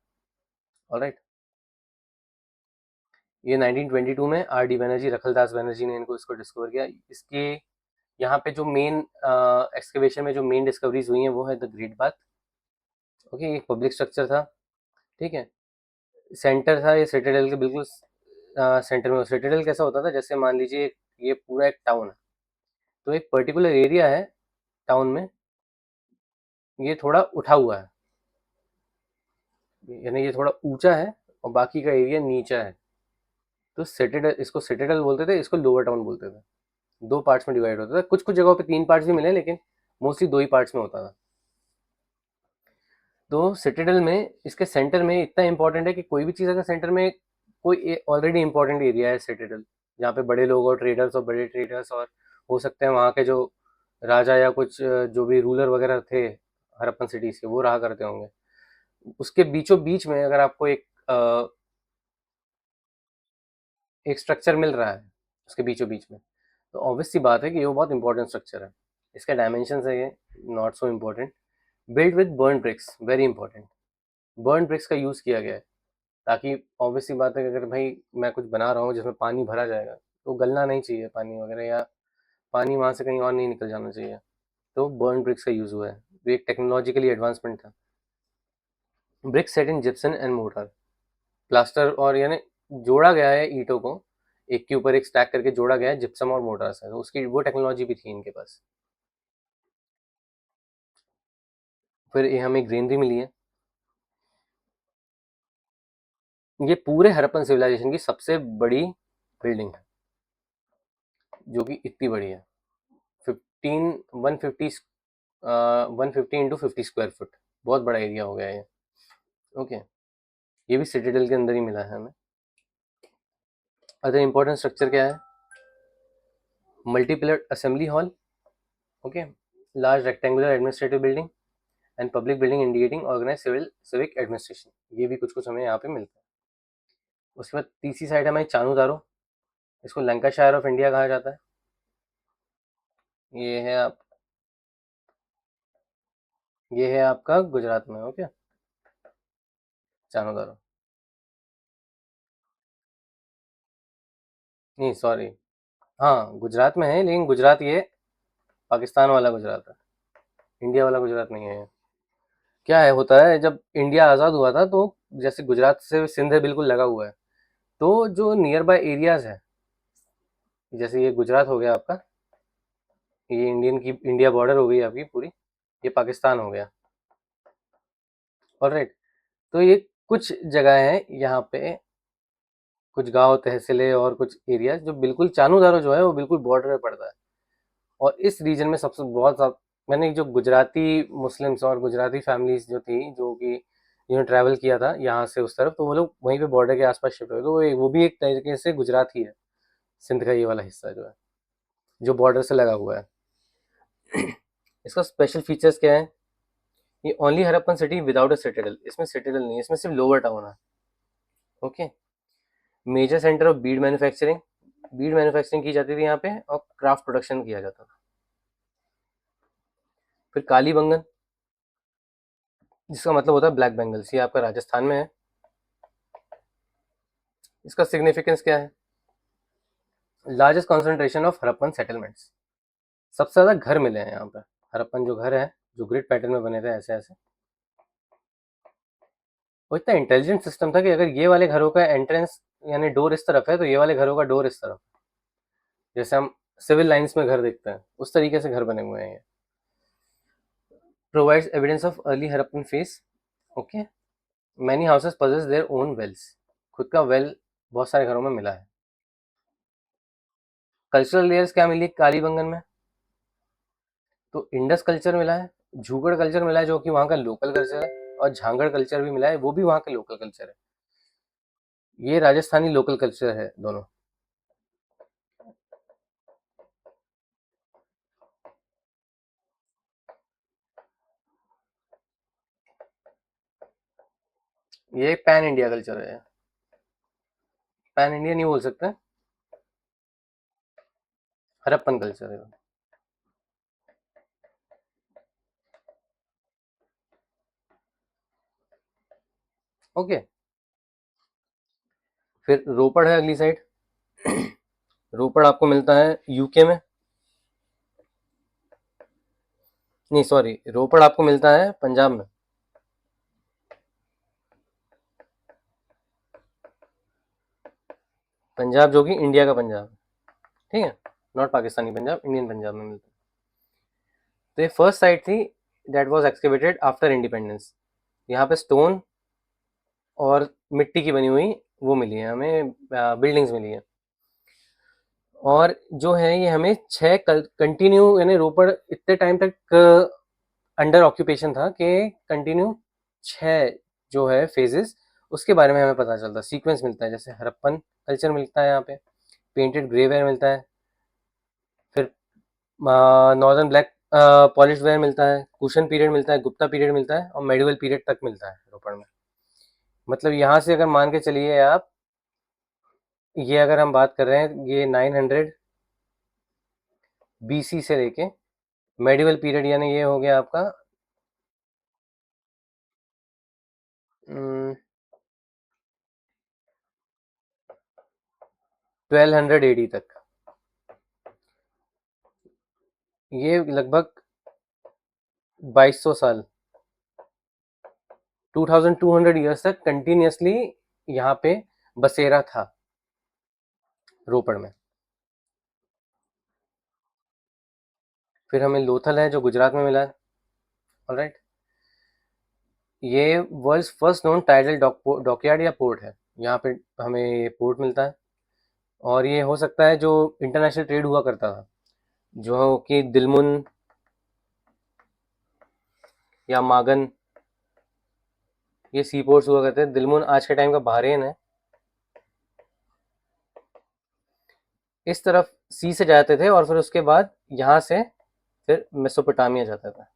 Alright. ये 1922 में आर डी बनर्जी, रखलदास बनर्जी ने इनको इसको डिस्कवर किया। इसके यहाँ पे जो मेन एक्सकवेशन में जो मेन डिस्कवरीज हुई हैं वो है द ग्रेट बाथ। ओके, एक पब्लिक स्ट्रक्चर था, ठीक है, सेंटर था ये सिटाडेल के बिल्कुल सेंटर में। सिटाडेल कैसा होता था, जैसे मान लीजिए ये पूरा एक टाउन है, तो एक पर्टिकुलर एरिया है टाउन में, ये थोड़ा उठा हुआ है, यानी ये थोड़ा ऊंचा है और बाकी का एरिया नीचा है। तो सिटाडेल, इसको सिटाडेल बोलते थे, इसको लोअर टाउन बोलते थे। दो पार्ट्स में डिवाइड होता था, कुछ कुछ जगहों पे तीन पार्ट्स भी मिले, लेकिन मोस्टली दो ही पार्ट्स में होता था। तो सिटाडेल में इसके सेंटर में इतना इंपॉर्टेंट है कि कोई भी चीज़ अगर सेंटर में, कोई ऑलरेडी इंपॉर्टेंट एरिया है सिटाडेल, जहाँ पे बड़े लोग और ट्रेडर्स और बड़े ट्रेडर्स, और हो सकते हैं वहाँ के जो राजा या कुछ जो भी रूलर वगैरह थे हड़प्पन सिटीज के, वो रहा करते होंगे। उसके बीचों बीच में अगर आपको एक स्ट्रक्चर मिल रहा है उसके बीचों बीच में, तो ऑब्वियस सी बात है कि ये बहुत इंपॉर्टेंट स्ट्रक्चर है। इसका डायमेंशन है ये not so important. Build with burn bricks, very important, burn bricks का यूज़ किया गया है, ताकि ऑब्वियस सी बात है कि अगर भाई मैं कुछ बना रहा हूँ जिसमें पानी भरा जाएगा, तो गलना नहीं चाहिए पानी वगैरह, या पानी वहाँ से कहीं और नहीं निकल जाना चाहिए। तो बर्न ब्रिक्स का यूज़ हुआ है, वो एक टेक्नोलॉजिकली एडवांसमेंट था। Brick set in Gipson and mortar, plaster, और यानी जोड़ा गया है ईंटों को, एक के ऊपर एक स्टैक करके जोड़ा गया है जिप्सम और मोर्टार से, तो उसकी वो टेक्नोलॉजी भी थी इनके पास। फिर ये हमें ग्रीनरी मिली है, ये पूरे हड़प्पन सिविलाइजेशन की सबसे बड़ी बिल्डिंग है, जो कि इतनी बड़ी है, 150 इंटू 50 स्क्वायर फुट, बहुत बड़ा एरिया हो गया है ये। ओके, ये भी सिटाडेल के अंदर ही मिला है हमें। अदर इंपॉर्टेंट स्ट्रक्चर क्या है, multipillar assembly hall, okay, large rectangular administrative building and public building indicating organise civic administration, ये भी कुछ कुछ हमें यहाँ पे मिलता है। उसके बाद तीसरी साइड है हमारी चानू दारो, इसको लंकाशायर ऑफ इंडिया कहा जाता है। ये है आप, ये है आपका गुजरात में, ओके, चानू दारो, नहीं सॉरी, हाँ गुजरात में है, लेकिन गुजरात ये पाकिस्तान वाला गुजरात है, इंडिया वाला गुजरात नहीं है ये। क्या है, होता है जब इंडिया आज़ाद हुआ था, तो जैसे गुजरात से सिंध है बिल्कुल लगा हुआ है, तो जो नियर बाय एरियाज है, जैसे ये गुजरात हो गया आपका, ये इंडिया बॉर्डर हो गई आपकी पूरी, ये पाकिस्तान हो गया। ऑलराइट। तो ये कुछ जगह है यहाँ पे कुछ गांव तहसीलें और कुछ एरियाज जो बिल्कुल चानूदारो जो है वो बिल्कुल बॉर्डर पे पड़ता है। और इस रीजन में सबसे मैंने जो गुजराती मुस्लिम्स और गुजराती फैमिलीज जो थी जो कि जिन्होंने ट्रैवल किया था यहाँ से उस तरफ, तो वो लोग वहीं पे बॉर्डर के आसपास शिफ्ट हुए, तो वो भी एक तरीके से गुजरात ही है। सिंध का ये वाला हिस्सा जो है जो बॉर्डर से लगा हुआ है। इसका स्पेशल फीचर्स क्या है? ये only Harappan city without a citadel, इसमें सिटाडेल नहीं है, इसमें सिर्फ लोअर टाउन है। Okay. Major centre of bead manufacturing, bead manufacturing की जाती थी यहाँ पे और क्राफ्ट प्रोडक्शन किया जाता था। फिर कालीबंगन, जिसका मतलब होता है ब्लैक बेंगल्स, ये आपका राजस्थान में है। इसका सिग्निफिकेंस क्या है? Largest concentration of Harappan settlements, सबसे ज्यादा घर मिले हैं यहाँ पे। हरप्पन जो घर है जो ग्रिड पैटर्न में बने थे ऐसे ऐसे, वो इतना इंटेलिजेंट सिस्टम था कि अगर ये वाले घरों का एंट्रेंस यानी डोर इस तरफ है तो ये वाले घरों का डोर इस तरफ, जैसे हम सिविल लाइंस में घर देखते हैं उस तरीके से घर बने हुए हैं ये। Provides evidence of early Harappan phase. Okay. Many houses possess their own wells, खुद का वेल बहुत सारे घरों में मिला है। कल्चरल लेयर्स क्या मिली कालीबंगन में? तो इंडस कल्चर मिला है, झूगड़ कल्चर मिला है जो कि वहाँ का लोकल कल्चर है, और झांगड़ कल्चर भी मिला है, वो भी वहाँ का लोकल कल्चर है। ये राजस्थानी लोकल कल्चर है दोनों। ये पैन इंडिया कल्चर है, पैन इंडिया नहीं बोल सकते, हरप्पन कल्चर है। ओके। फिर रोपड़ है अगली साइड। रोपड़ आपको मिलता है यूके में, नहीं सॉरी, रोपड़ आपको मिलता है पंजाब में। पंजाब जो कि इंडिया का पंजाब, ठीक है, नॉट पाकिस्तानी पंजाब, इंडियन पंजाब में मिलता है। तो ये फर्स्ट साइट थी that was excavated after independence. यहाँ पे स्टोन और मिट्टी की बनी हुई वो मिली है हमें, बिल्डिंग्स मिली है। और जो है ये हमें छः कंटिन्यू, यानी रोपड़ इतने टाइम तक अंडर ऑक्यूपेशन था कि कंटिन्यू छः जो है फेजेस उसके बारे में हमें पता चलता, सीक्वेंस मिलता है। जैसे हरप्पन कल्चर मिलता है यहाँ पे, पेंटेड ग्रेवेयर मिलता है, फिर नॉर्दर्न ब्लैक पॉलिश वेयर मिलता है, कुशन पीरियड मिलता है, गुप्ता पीरियड मिलता है और मेडिवल पीरियड तक मिलता है रोपड़ में। मतलब यहाँ से अगर मान के चलिए आप, ये अगर हम बात कर रहे हैं ये 900 बीसी से लेके मेडिवल पीरियड, यानी ये हो गया आपका 1200 एडी तक, ये लगभग 2200 साल, 2200 ईयर्स तक कंटिन्यूसली यहाँ पे बसेरा था रोपड़ में। फिर हमें लोथल है जो गुजरात में मिला है। ऑलराइट। ये world's first known tidal dockyard या पोर्ट है, यहाँ पे हमें पोर्ट मिलता है। और ये हो सकता है जो इंटरनेशनल ट्रेड हुआ करता था, जो कि दिलमुन या मागन, ये सी पोर्ट्स हुआ करते हैं। दिलमुन आज के टाइम का बहरीन है। इस तरफ सी से जाते थे और फिर उसके बाद यहाँ से फिर मेसोपोटामिया जाता था।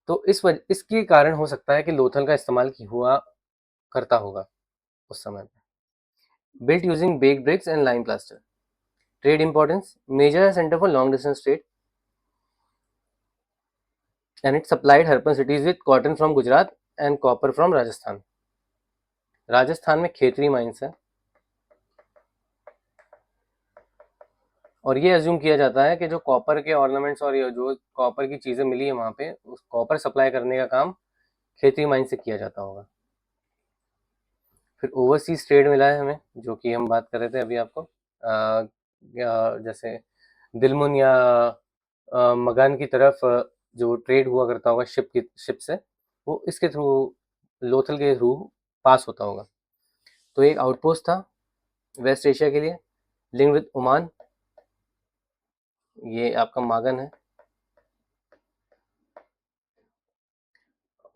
तो इसके कारण हो सकता है कि लोथल का इस्तेमाल की हुआ करता होगा उस समय पे। Built using baked bricks and lime plaster. Trade importance, major centre for long distance trade and it supplied Harappan cities with cotton from Gujarat and copper from Rajasthan. Rajasthan में खेतरी माइंस है और ये अज्यूम किया जाता है कि जो कॉपर के ऑर्नामेंट्स और ये जो कॉपर की चीज़ें मिली है वहाँ पे, उस कॉपर सप्लाई करने का काम खेतरी माइन से किया जाता होगा। फिर ओवरसीज ट्रेड मिला है हमें, जो कि हम बात कर रहे थे अभी आपको, जैसे दिलमुन या मगान की तरफ जो ट्रेड हुआ करता होगा शिप से, वो इसके थ्रू लोथल के थ्रू पास होता होगा। तो एक आउटपोस्ट था वेस्ट एशिया के लिए, लिंक विद ओमान, ये आपका मागन है,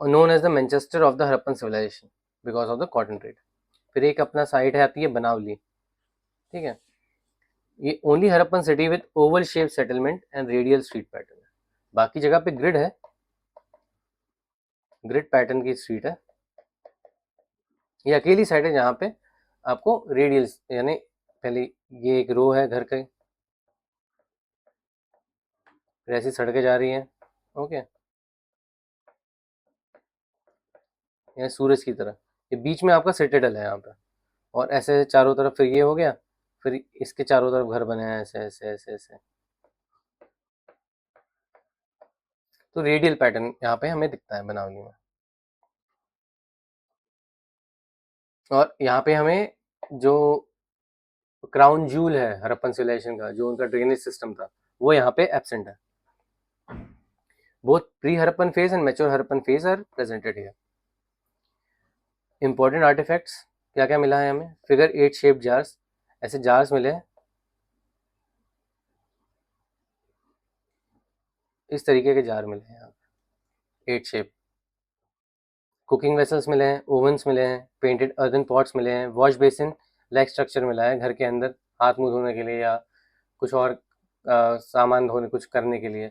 known as the Manchester of the Harappan civilisation because of the cotton trade. फिर एक अपना साइड है आती है बनावली, ठीक है, ये only Harappan city with Oval shape settlement and radial street pattern है। बाकी जगह पे ग्रिड है, ग्रिड पैटर्न की स्ट्रीट है। ये अकेली साइड है जहाँ पे आपको रेडियल यानी पहले ये एक रो है घर के, फिर ऐसी सड़कें जा रही हैं, ओके, यहाँ सूरज की तरह, ये बीच में आपका सिटेडल है यहाँ पे, और ऐसे चारों तरफ फिर ये हो गया, फिर इसके चारों तरफ घर बने हैं ऐसे ऐसे ऐसे ऐसे। तो रेडियल पैटर्न यहाँ पे हमें दिखता है बनावली में। और यहाँ पे हमें जो क्राउन जूल है हरप्पन सिविलाइजेशन का, जो उनका ड्रेनेज सिस्टम था, वो यहाँ पे एब्सेंट है। Both pre Harappan phase and mature Harappan phase are presented here. Important artefacts क्या क्या मिला है हमें, फिगर 8 शेप जार्स, ऐसे जार्स मिले हैं, इस तरीके के जार मिले हैं यहाँ पे 8 शेप। कुकिंग वेसल्स मिले हैं, ओवन्स मिले हैं, पेंटेड अर्दन पॉट्स मिले हैं, वॉश बेसिन लाइक स्ट्रक्चर मिला है घर के अंदर हाथ मुंह धोने के लिए या कुछ और सामान धोने कुछ करने के लिए।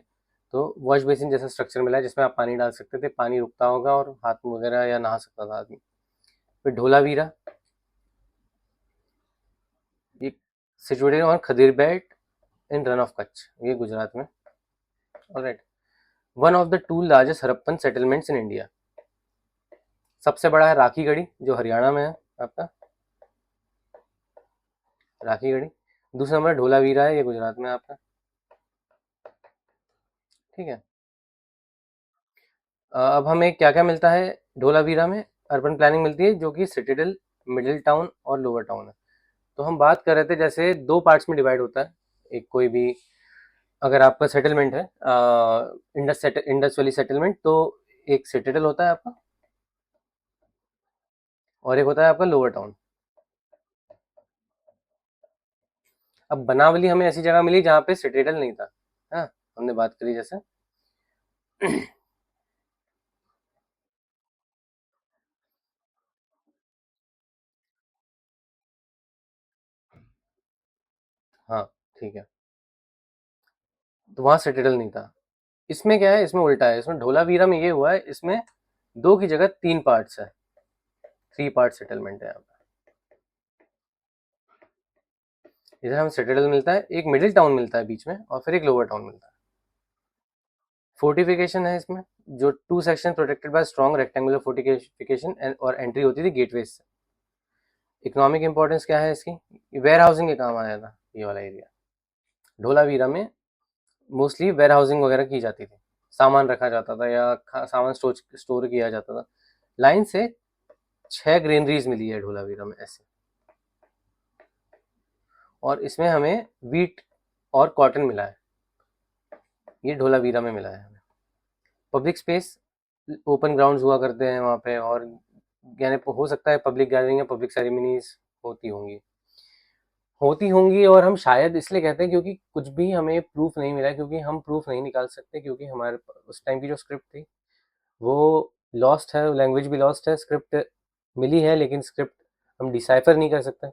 तो वॉश बेसिन जैसा स्ट्रक्चर मिला है जिसमें आप पानी डाल सकते थे, पानी रुकता होगा और हाथ मुंह वगैरह या नहा सकता था आदमी। फिर ढोलावीरा, ये situated on Khadirbet in run of Kutch, ये गुजरात में। Alright, one of the two largest Harappan settlements in India. सबसे बड़ा है राखीगढ़ी जो हरियाणा में है आपका, राखीगढ़ी। दूसरा नंबर ढोलावीरा है, ये गुजरात में आपका, ठीक है। अब हमें क्या क्या मिलता है ढोलावीरा में, अर्बन प्लानिंग मिलती है जो कि सिटीडल, मिडिल टाउन और लोअर टाउन है। तो हम बात कर रहे थे जैसे दो पार्ट्स में डिवाइड होता है, एक कोई भी अगर आपका सेटलमेंट है इंडस वैली सेटलमेंट, तो एक सिटीडल होता है आपका और एक होता है आपका लोअर टाउन। अब बनावली हमें ऐसी जगह मिली जहाँ पे सिटीडल नहीं था, हाँ, हमने बात करी जैसे हाँ, ठीक है, तो वहाँ सिटीडल नहीं था। इसमें क्या है, इसमें उल्टा है, इसमें ढोलावीरा में ये हुआ है, इसमें दो की जगह तीन पार्ट्स है, 3 पार्ट सेटलमेंट है यहाँ पे। इधर हमें सिटीडल मिलता है, एक मिडिल टाउन मिलता है बीच में और फिर एक लोअर टाउन मिलता है। फोर्टिफिकेशन है इसमें, जो 2 section protected by strong rectangular fortification और एंट्री होती थी गेटवे से। इकोनॉमिक इंपॉर्टेंस क्या है इसकी, वेयर हाउसिंग के काम आया था ये वाला एरिया। ढोलावीरा में मोस्टली वेयर हाउसिंग वगैरह की जाती थी, सामान रखा जाता था या सामान स्टोर किया जाता था। लाइन से 6 ग्रेनरीज मिली है ढोलावीरा में ऐसे, और इसमें हमें वीट और कॉटन मिला है, ये ढोलावीरा में मिला है हमें। पब्लिक स्पेस, ओपन ग्राउंड्स हुआ करते हैं वहाँ पे, और यानी हो सकता है पब्लिक गैदरिंग या पब्लिक सेरेमनीज होती होंगी, और हम शायद इसलिए कहते हैं क्योंकि कुछ भी हमें प्रूफ नहीं मिला, क्योंकि हम प्रूफ नहीं निकाल सकते, क्योंकि हमारे उस टाइम की जो स्क्रिप्ट थी वो लॉस्ट है, लैंग्वेज भी लॉस्ट है, स्क्रिप्ट मिली है लेकिन स्क्रिप्ट हम डिसाइफर नहीं कर सकते,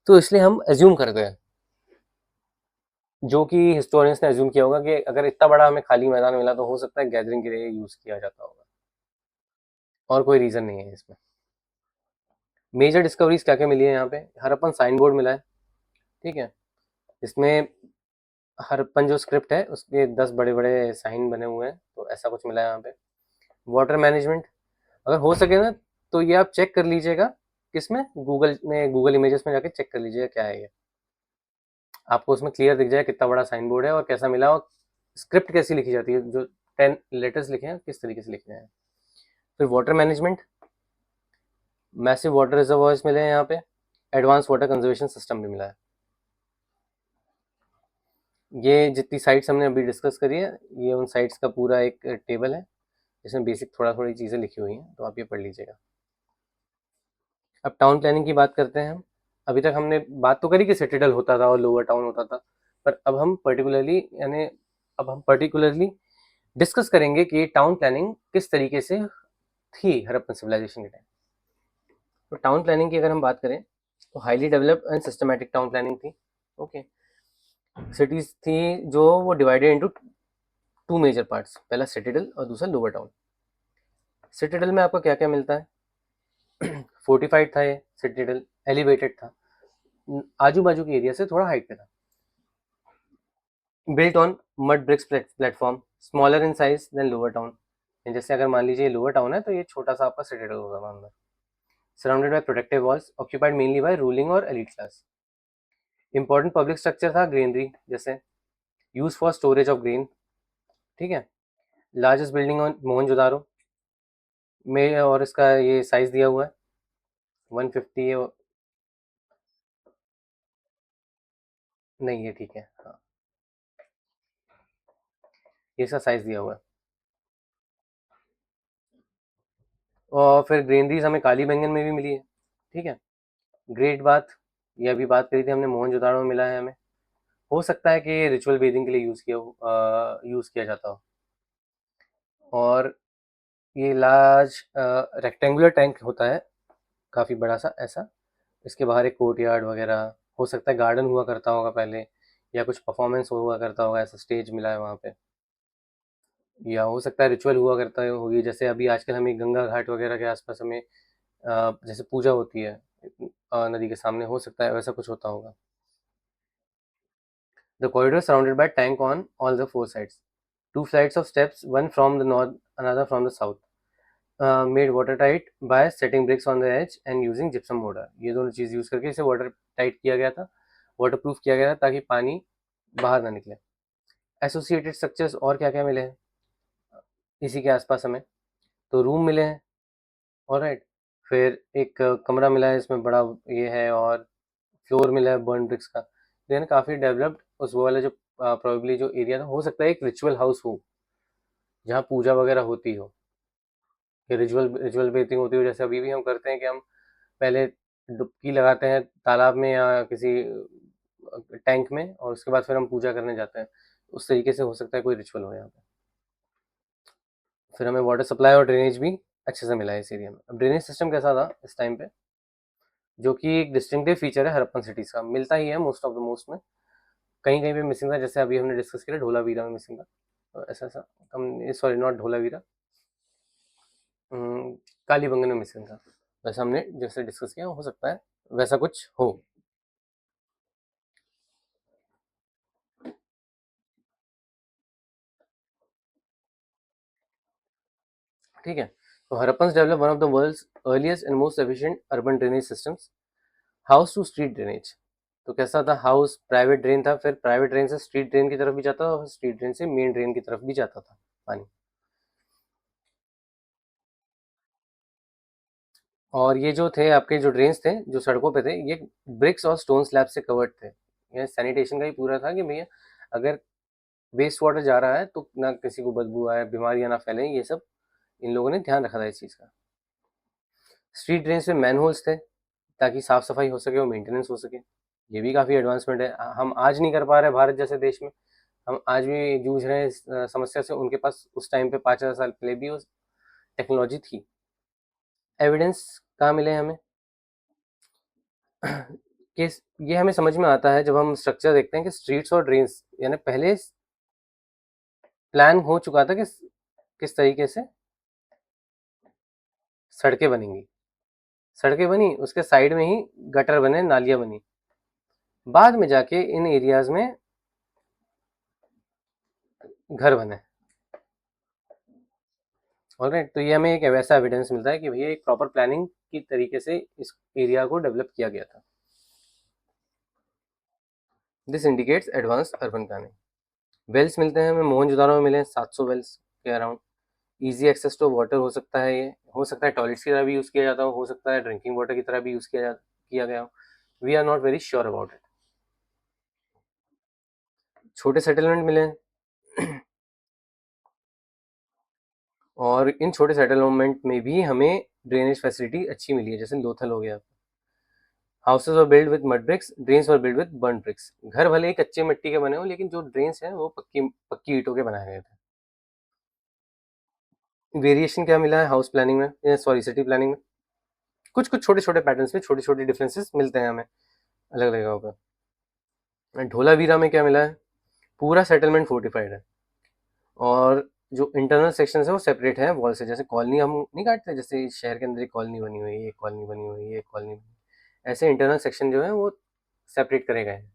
तो इसलिए हम एज्यूम करते हैं, जो कि हिस्टोरियंस ने एज्यूम किया होगा कि अगर इतना बड़ा हमें खाली मैदान मिला तो हो सकता है गैदरिंग के लिए यूज़ किया जाता होगा, और कोई रीज़न नहीं है इसमें। मेजर डिस्कवरीज क्या क्या मिली है यहाँ पे, हरप्पन साइन बोर्ड मिला है, ठीक है, इसमें हरप्पन जो स्क्रिप्ट है उसके 10 बड़े बड़े साइन बने हुए हैं, तो ऐसा कुछ मिला है यहाँ पे। वाटर मैनेजमेंट, अगर हो सके ना तो ये आप चेक कर लीजिएगा, किसमें, गूगल इमेजेस में जाके चेक कर लीजिएगा क्या है ये, आपको उसमें क्लियर दिख जाए कितना बड़ा साइन बोर्ड है और कैसा मिला, और स्क्रिप्ट कैसी लिखी जाती है, जो 10 लेटर्स लिखे हैं किस तरीके से लिखे हैं। फिर water management, massive water reservoirs मिले हैं यहाँ पे, एडवांस वाटर कंजर्वेशन सिस्टम भी मिला है। ये जितनी साइट्स हमने अभी डिस्कस करी है, ये उन साइट्स का पूरा एक टेबल है इसमें बेसिक थोड़ी चीज़ें लिखी हुई हैं, तो आप ये पढ़ लीजिएगा। अब टाउन प्लानिंग की बात करते हैं हम। अभी तक हमने बात तो करी कि सिटीडल होता था और लोअर टाउन होता था, पर अब हम पर्टिकुलरली डिस्कस करेंगे कि टाउन प्लानिंग किस तरीके से थी हड़प्पन सिविलाइजेशन के टाइम। तो टाउन प्लानिंग की अगर हम बात करें तो highly developed and systematic town planning थी। ओके, सिटीज थी जो वो divided into two major parts, पहला सिटीडल और दूसरा लोअर टाउन। सिटीडल में आपको क्या क्या मिलता है? फोर्टिफाइड था ये सिटीडल, एलिवेटेड था, आजू बाजू के एरिया से थोड़ा हाइट पे था, built on mud bricks platform, smaller in size than lower town. जैसे अगर मान लीजिए लोअर टाउन है तो ये छोटा सा आपका सिटीडल होगा अंदर। Surrounded by protective walls, occupied mainly by ruling और elite class. Important public structure था ग्रेनरी, जैसे use for storage of grain, ठीक है। लार्जेस्ट बिल्डिंग ऑन मोहनजोदारो में, और इसका ये साइज दिया हुआ है 150 है। नहीं ये ठीक है, हाँ ये इसका साइज दिया हुआ है। और फिर ग्रेनरीज हमें काली बैंगन में भी मिली है, ठीक है। ग्रेट बाथ, ये अभी बात करी थी हमने, मोहनजोदाड़ो में मिला है हमें। हो सकता है कि ये रिचुअल बेदिंग के लिए यूज़ किया जाता हो। और ये लार्ज रेक्टेंगुलर टैंक होता है, काफ़ी बड़ा सा ऐसा। इसके बाहर एक कोर्टयार्ड वगैरह, हो सकता है गार्डन हुआ करता होगा पहले, या कुछ परफॉर्मेंस हुआ करता होगा, ऐसा स्टेज मिला है वहाँ पे। या हो सकता है रिचुअल हुआ करता होगी, जैसे अभी आजकल हमें गंगा घाट वगैरह के आसपास हमें जैसे पूजा होती है नदी के सामने, हो सकता है वैसा कुछ होता होगा। The corridor surrounded by tank on all the four sides, two flights of steps, one from the north another from the south, made water tight by setting bricks on the edge and using gypsum mortar. ये दोनों चीज़ use करके इसे water tight किया गया था, water proof किया गया था, ताकि पानी बाहर ना निकले। एसोसिएटेड स्ट्रक्चर्स और क्या क्या मिले हैं इसी के आसपास हमें, तो रूम मिले हैं, ऑलराइट। फिर एक कमरा मिला है इसमें बड़ा, ये है, और फ्लोर मिला है बर्न ब्रिक्स का। तो यानी काफ़ी डेवलप्ड उस वो वाला जो प्रोबेबली जो एरिया था, हो सकता है एक रिचुअल हाउस हो जहाँ पूजा वगैरह होती हो, या रिचुअल रिचुअल बेथिंग होती हो, जैसे अभी भी हम करते हैं कि हम पहले डुबकी लगाते हैं तालाब में या किसी टैंक में, और उसके बाद फिर हम पूजा करने जाते हैं। उस तरीके से हो सकता है कोई रिचुअल हो यहाँ पे। फिर हमें वाटर सप्लाई और ड्रेनेज भी अच्छे से मिला है इस एरिया में। अब ड्रेनेज सिस्टम कैसा था इस टाइम पे, जो कि एक डिस्टिंक्टिव फीचर है हड़प्पन सिटीज़ का, मिलता ही है मोस्ट ऑफ द मोस्ट में, कहीं कहीं पे मिसिंग था, जैसे अभी हमने डिस्कस किया ढोलावीरा में मिसिंग था। तो ऐसा ऐसा हम, सॉरी नॉट ढोलावीरा, कालीबंगन में मिसिंग था। वैसा हमने जैसे डिस्कस किया, हो सकता है वैसा कुछ हो। ठीक है। तो Harappan develop one of the world's earliest and most efficient urban drainage systems, house to street drainage. तो कैसा था, हाउस प्राइवेट ड्रेन था, फिर प्राइवेट ड्रेन से स्ट्रीट ड्रेन की तरफ भी जाता था, और स्ट्रीट ड्रेन से मेन ड्रेन की तरफ भी जाता था पानी। और ये जो थे आपके जो ड्रेन्स थे जो सड़कों पे थे, ये ब्रिक्स और स्टोन स्लैब से कवर्ड थे। ये सैनिटेशन का ही पूरा था कि भैया अगर वेस्ट वाटर जा रहा है तो ना किसी को बदबू आए, बीमारियां ना फैलें, ये सब इन लोगों ने ध्यान रखा था इस चीज़ का। स्ट्रीट ड्रेन्स में मैन होल्स थे, ताकि साफ सफाई हो सके और मेंटेनेंस हो सके। ये भी काफ़ी एडवांसमेंट है, हम आज नहीं कर पा रहे भारत जैसे देश में। हम आज भी जूझ रहे हैं इस समस्या से, उनके पास उस टाइम पे 5,000 साल पहले भी उस टेक्नोलॉजी थी। एविडेंस कहाँ मिले हमें? कि ये हमें समझ में आता है जब हम स्ट्रक्चर देखते हैं कि स्ट्रीट्स और ड्रेन्स यानी पहले प्लान हो चुका था कि किस तरीके से सड़कें बनेंगी। सड़कें बनी, उसके साइड में ही गटर बने, नालियाँ बनी, बाद में जाके इन एरियाज में घर बने। ऑलराइट, तो ये हमें एक वैसा एविडेंस मिलता है कि भैया एक प्रॉपर प्लानिंग की तरीके से इस एरिया को डेवलप किया गया था। This indicates advance urban planning. Wells मिलते हैं हमें, मोहनजोदारो में मिले 700 वेल्स के around. Easy access to water हो सकता है, ये हो सकता है टॉयलेट्स की तरह भी यूज़ किया जाता हो सकता है ड्रिंकिंग वाटर की तरह भी यूज़ किया गया हो। We are not very sure about it. छोटे सेटलमेंट मिले हैं। और इन छोटे सेटलमेंट में भी हमें ड्रेनेज फैसिलिटी अच्छी मिली है, जैसे लोथल हो गया। Houses were build with mud bricks, drains were build with burn bricks. घर भले ही कच्चे मिट्टी के बने हो, लेकिन जो ड्रेन्स हैं वो पक्की पक्की ईंटों के बनाए गए थे। वेरिएशन क्या मिला है हाउस प्लानिंग में, सॉरी सिटी प्लानिंग में? कुछ कुछ छोटे छोटे पैटर्न्स में छोटे छोटे डिफरेंसेस मिलते हैं हमें अलग अलग जगहों पर। ढोलावीरा में क्या मिला है, पूरा सेटलमेंट फोर्टिफाइड है, और जो इंटरनल सेक्शन है वो सेपरेट है वॉल से। जैसे कॉलोनी हम नहीं काटते, जैसे शहर के अंदर एक कॉलोनी बनी हुई है, एक कॉलोनी बनी हुई है, एक कॉलोनी बनी हुई है, ऐसे इंटरनल सेक्शन जो है वो सेपरेट करे गए हैं।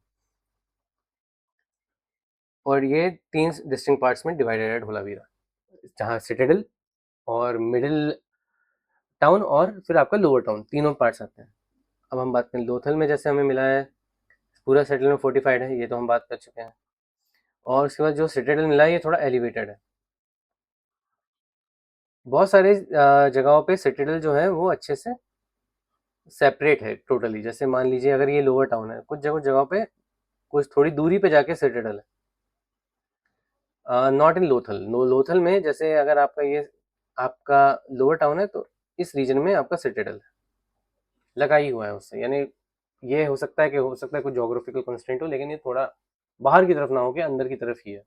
और ये 3 डिस्टिंक्ट पार्ट्स में डिवाइडेड है ढोलावीरा, जहाँ सिटाडेल और मिडिल टाउन और फिर आपका लोअर टाउन, तीनों पार्ट्स आते हैं। अब हम बात करें लोथल में, जैसे हमें मिला है पूरा सेटलमेंट फोर्टिफाइड है, ये तो हम बात कर चुके हैं। और उसके बाद जो सिटाडेल मिला है ये थोड़ा एलिवेटेड है। बहुत सारे जगहों पे सिटाडेल जो है वो अच्छे से सेपरेट है टोटली। जैसे मान लीजिए अगर ये लोअर टाउन है, कुछ जगह जगह पे कुछ थोड़ी दूरी पे जाके सिटाडेल है। Not in Lothal. लोथल में जैसे अगर आपका ये आपका लोअर टाउन है, तो इस रीजन में आपका सिटाडेल है, लगा ही हुआ है उससे। यानी ये हो सकता है कुछ जोग्राफिकल कंस्ट्रेंट हो, लेकिन ये थोड़ा बाहर की तरफ ना हो के अंदर की तरफ ही है।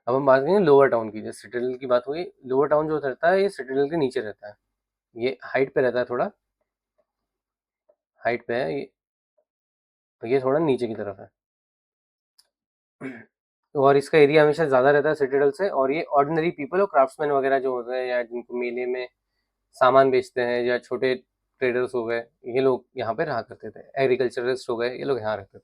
अब हम बात करेंगे लोअर टाउन की। जैसे सिटाडेल की बात हुई, लोअर टाउन जो रहता है ये सिटाडेल के नीचे रहता है, ये हाइट पे रहता है, थोड़ा हाइट पे है ये, तो ये थोड़ा नीचे की तरफ है। और इसका एरिया हमेशा ज़्यादा रहता है सिटाडेल से। और ये ऑर्डिनरी पीपल और क्राफ्ट्समैन वगैरह जो होते हैं, या जिनको मेले में सामान बेचते हैं, या छोटे ट्रेडर्स हो गए, ये लोग यहाँ पे रहा करते थे। एग्रीकल्चरिस्ट हो गए, ये लोग यहाँ रहते थे।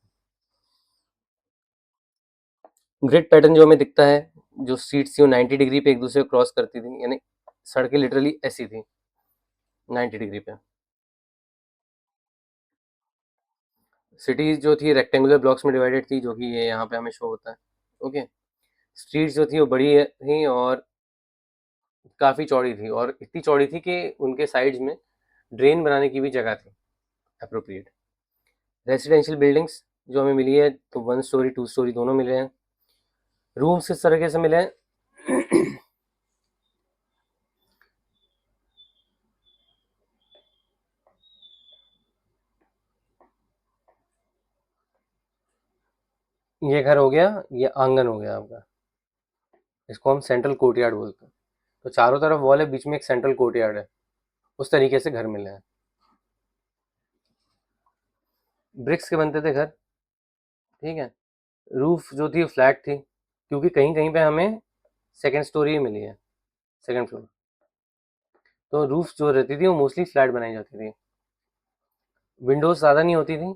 ग्रिड पैटर्न जो हमें दिखता है, जो सीट्स थी वो 90 डिग्री पे एक दूसरे को क्रॉस करती थी, यानी सड़कें लिटरली ऐसी थी 90 डिग्री पे। सिटी जो थी रेक्टेंगुलर ब्लॉक्स में डिवाइडेड थी, जो कि ये यहाँ पे हमें शो होता है। ओके। स्ट्रीट्स जो थी वो बड़ी थी और काफ़ी चौड़ी थी, और इतनी चौड़ी थी कि उनके साइड्स में ड्रेन बनाने की भी जगह थी अप्रोप्रिएट। रेजिडेंशियल बिल्डिंग्स जो हमें मिली है, तो 1 स्टोरी 2 स्टोरी दोनों मिले हैं। रूम्स किस तरीके से मिले हैं? ये घर हो गया, ये आंगन हो गया आपका, इसको हम सेंट्रल कोर्टयार्ड बोलते हैं। तो चारों तरफ वॉल है, बीच में एक सेंट्रल कोर्टयार्ड है, उस तरीके से घर मिले हैं। ब्रिक्स के बनते थे घर, ठीक है। रूफ जो थी फ्लैट थी, क्योंकि कहीं कहीं पे हमें सेकंड स्टोरी मिली है, सेकंड फ्लोर। तो रूफ जो रहती थी वो मोस्टली फ्लैट बनाई जाती थी। विंडोज ज़्यादा नहीं होती थी।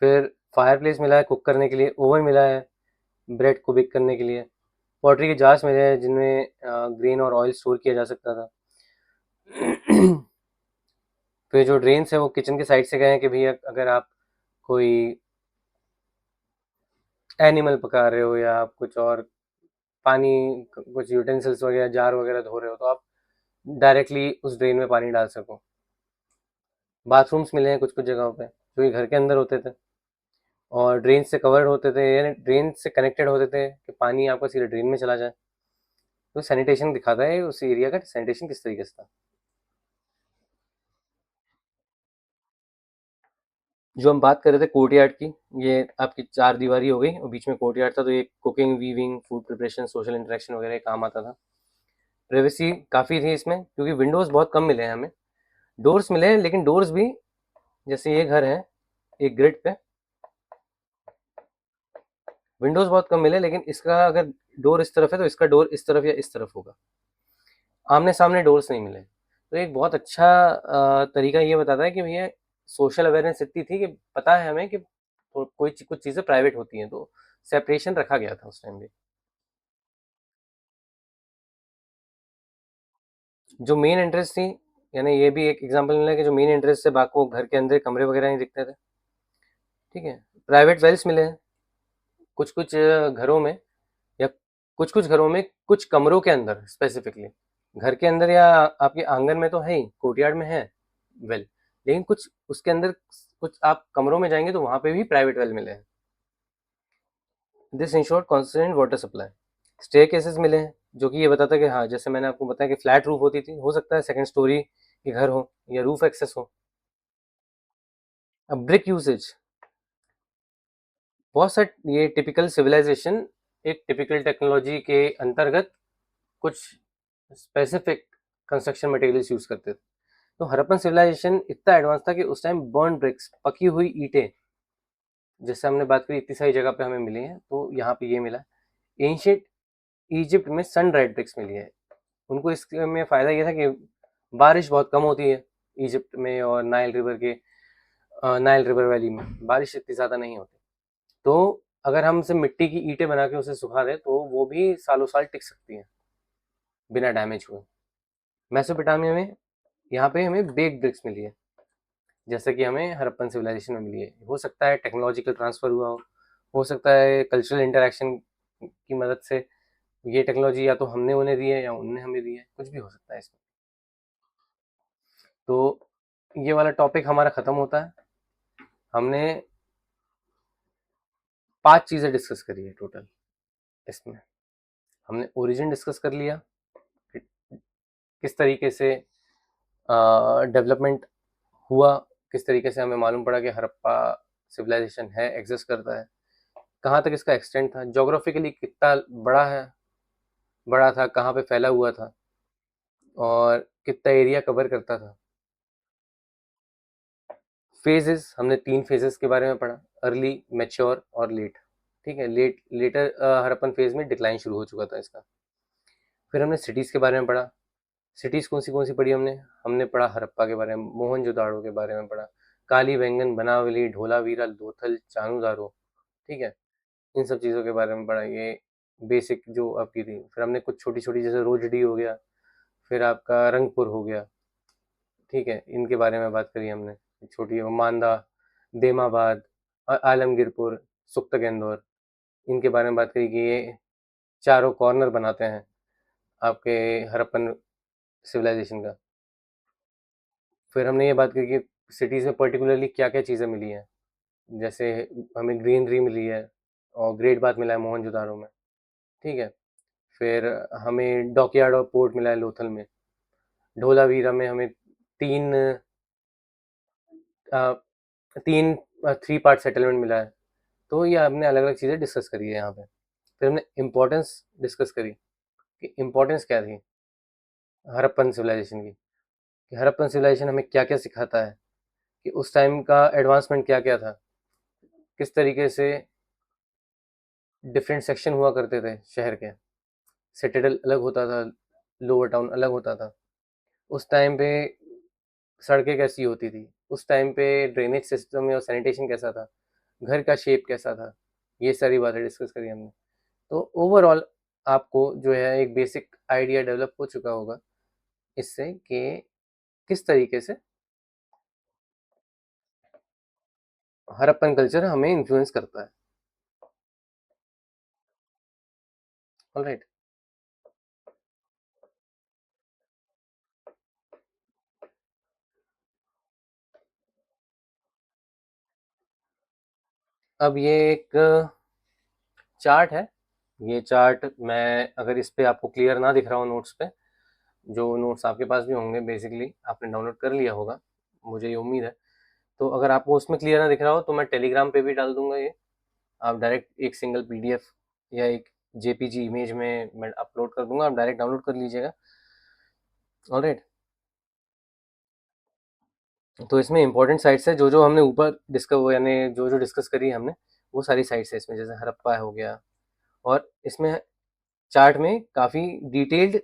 फिर फायरप्लेस मिला है कुक करने के लिए, ओवन मिला है ब्रेड को बेक करने के लिए, पॉटरी के जार्स मिले हैं जिनमें ग्रेन और ऑयल स्टोर किया जा सकता था। फिर जो ड्रेन्स है वो किचन के साइड से गए हैं कि भैया अगर आप कोई एनिमल पका रहे हो, या आप कुछ और पानी, कुछ यूटेंसिल्स वगैरह जार वगैरह धो रहे हो, तो आप डायरेक्टली उस ड्रेन में पानी डाल सको। बाथरूम्स मिले हैं कुछ कुछ जगहों पे, जो कि घर के अंदर होते थे और ड्रेन से कवर्ड होते थे, यानी ड्रेन से कनेक्टेड होते थे कि पानी आपका सीधे ड्रेन में चला जाए। तो सैनिटेशन दिखाता है उस एरिया का सैनिटेशन किस तरीके से था। जो हम बात कर रहे थे कोर्टयार्ड की, ये आपकी चार दीवारी हो गई और बीच में कोर्टयार्ड था, तो ये cooking, weaving, food preparation, social interaction वगैरह काम आता था। प्राइवेसी काफ़ी थी इसमें, क्योंकि विंडोज़ बहुत कम मिले हैं हमें। डोर्स मिले हैं, लेकिन डोर्स भी जैसे ये घर है एक ग्रिड पे, विंडोज़ बहुत कम मिले, लेकिन इसका अगर डोर इस तरफ है तो इसका डोर इस तरफ या इस तरफ होगा। आमने सामने डोर्स नहीं मिले। तो एक बहुत अच्छा तरीका ये बताता है कि भैया सोशल अवेयरनेस इतनी थी कि पता है हमें कि कोई कुछ चीज़ें प्राइवेट होती हैं, तो सेपरेशन रखा गया था उस टाइम भी। जो मेन एंट्रेंस थी, यानी ये भी एक एग्जांपल मिला कि जो मेन एंट्रेंस से बाकी घर के अंदर कमरे वगैरह नहीं दिखते थे, ठीक है। प्राइवेट वेल्स मिले हैं कुछ कुछ घरों में, या कुछ कुछ घरों में कुछ कमरों के अंदर स्पेसिफिकली। घर के अंदर या आपके आंगन में तो है ही, कोर्टयार्ड में है वेल, लेकिन कुछ उसके अंदर कुछ आप कमरों में जाएंगे तो वहाँ पे भी प्राइवेट वेल मिले हैं। This ensured constant water supply. Staircases मिले हैं, जो कि ये बताता है कि हाँ, जैसे मैंने आपको बताया कि फ्लैट रूफ होती थी, हो सकता है सेकंड स्टोरी के घर हो या रूफ एक्सेस हो। अब ब्रिक यूसेज, बहुत सारे ये टिपिकल सिविलाइजेशन एक टिपिकल टेक्नोलॉजी के अंतर्गत कुछ स्पेसिफिक कंस्ट्रक्शन मटेरियल्स यूज करते थे। तो हड़प्पन सिविलाइजेशन इतना एडवांस था कि उस टाइम बर्न ब्रिक्स, पकी हुई ईंटें, जैसे हमने बात करी इतनी सारी जगह पे हमें मिली हैं, तो यहाँ पे ये मिला। एंशियंट इजिप्ट में सन ड्राइड ब्रिक्स मिली है। उनको इसमें फ़ायदा ये था कि बारिश बहुत कम होती है इजिप्ट में, और नाइल रिवर वैली में बारिश इतनी ज़्यादा नहीं होती। तो अगर हम उसे मिट्टी की ईंटें बना के उसे सुखा दें तो वो भी सालों साल टिक सकती हैं बिना डैमेज हुए। मेसोपोटामिया में यहाँ पे हमें बेक ब्रिक्स मिली है, जैसे कि हमें हड़प्पन सिविलाइजेशन में मिली है। हो सकता है टेक्नोलॉजिकल ट्रांसफ़र हुआ हो सकता है कल्चरल इंटरेक्शन की मदद से ये टेक्नोलॉजी या तो हमने उन्हें दी है या उन्होंने हमें दी है, कुछ भी हो सकता है इसमें। तो ये वाला टॉपिक हमारा ख़त्म होता है। हमने 5 चीज़ें डिस्कस करी है टोटल इसमें। हमने ओरिजिन डिस्कस कर लिया कि किस तरीके से डेवलपमेंट हुआ, किस तरीके से हमें मालूम पड़ा कि हड़प्पा सिविलाइजेशन है, एग्जिस्ट करता है, कहाँ तक इसका एक्सटेंट था, जोग्राफिकली कितना बड़ा था, कहाँ पे फैला हुआ था, और कितना एरिया कवर करता था। फेजेस, हमने 3 फेजेस के बारे में पढ़ा, अर्ली, मैच्योर और लेट। ठीक है, लेटर हड़प्पन फेज में डिक्लाइन शुरू हो चुका था इसका। फिर हमने सिटीज़ के बारे में पढ़ा। सिटीज़ कौन सी पढ़ी हमने? हमने पढ़ा हड़प्पा के बारे में, मोहनजोदाड़ो के बारे में पढ़ा, काली बेंगन, बनावली, ढोलावीरा, लोथल, चानूदारो। ठीक है, इन सब चीज़ों के बारे में पढ़ा, ये बेसिक जो आपकी थी। फिर हमने कुछ छोटी छोटी, जैसे रोजडी हो गया, फिर आपका रंगपुर हो गया, ठीक है, इनके बारे में बात करी हमने। छोटी मांदा, देमाबाद, आलमगीरपुर, सुख्तागेंदौर, इनके बारे में बात करी कि ये चारों कॉर्नर बनाते हैं आपके हड़प्पन सिविलाइजेशन का। फिर हमने ये बात करी कि सिटीज़ में पर्टिकुलरली क्या क्या चीज़ें मिली हैं, जैसे हमें ग्रीनरी मिली है और ग्रेट बात मिला है मोहनजोदाड़ो में। ठीक है, फिर हमें डॉकयार्ड और पोर्ट मिला है लोथल में। ढोलावीरा में हमें तीन अ, तीन 3 पार्ट सेटलमेंट मिला है। तो ये हमने अलग अलग चीज़ें डिस्कस करी है यहाँ पे। फिर हमने इम्पोर्टेंस डिस्कस करी कि इम्पोर्टेंस क्या थी हड़प्पन सिविलाइजेशन की, कि हड़प्पन सिविलाइजेशन हमें क्या क्या सिखाता है, कि उस टाइम का एडवांसमेंट क्या क्या था, किस तरीके से डिफरेंट सेक्शन हुआ करते थे शहर के। सिटाडेल अलग होता था, लोअर टाउन अलग होता था। उस टाइम पे सड़कें कैसी होती थी, उस टाइम पे ड्रेनेज सिस्टम और सैनिटेशन कैसा था, घर का शेप कैसा था, ये सारी बातें डिस्कस करी हमने। तो ओवरऑल आपको जो है एक बेसिक आइडिया डेवलप हो चुका होगा इससे कि किस तरीके से हड़प्पन कल्चर हमें इन्फ्लुएंस करता है। ऑलराइट, अब ये एक चार्ट है। ये चार्ट, मैं अगर इस पे आपको क्लियर ना दिख रहा हो नोट्स पे, जो नोट्स आपके पास भी होंगे, बेसिकली आपने डाउनलोड कर लिया होगा, मुझे ये उम्मीद है। तो अगर आपको उसमें क्लियर ना दिख रहा हो तो मैं टेलीग्राम पे भी डाल दूंगा ये। आप डायरेक्ट एक सिंगल पीडीएफ या एक जेपीजी इमेज में मैं अपलोड कर दूंगा, आप डायरेक्ट डाउनलोड कर लीजिएगा। ऑलराइट, तो इसमें इंपॉर्टेंट साइट्स है, जो जो हमने ऊपर डिस्कवर, यानी जो जो डिस्कस करी है हमने, वो सारी साइट्स है इसमें, जैसे हड़प्पा हो गया। और इसमें चार्ट में काफ़ी डिटेल्ड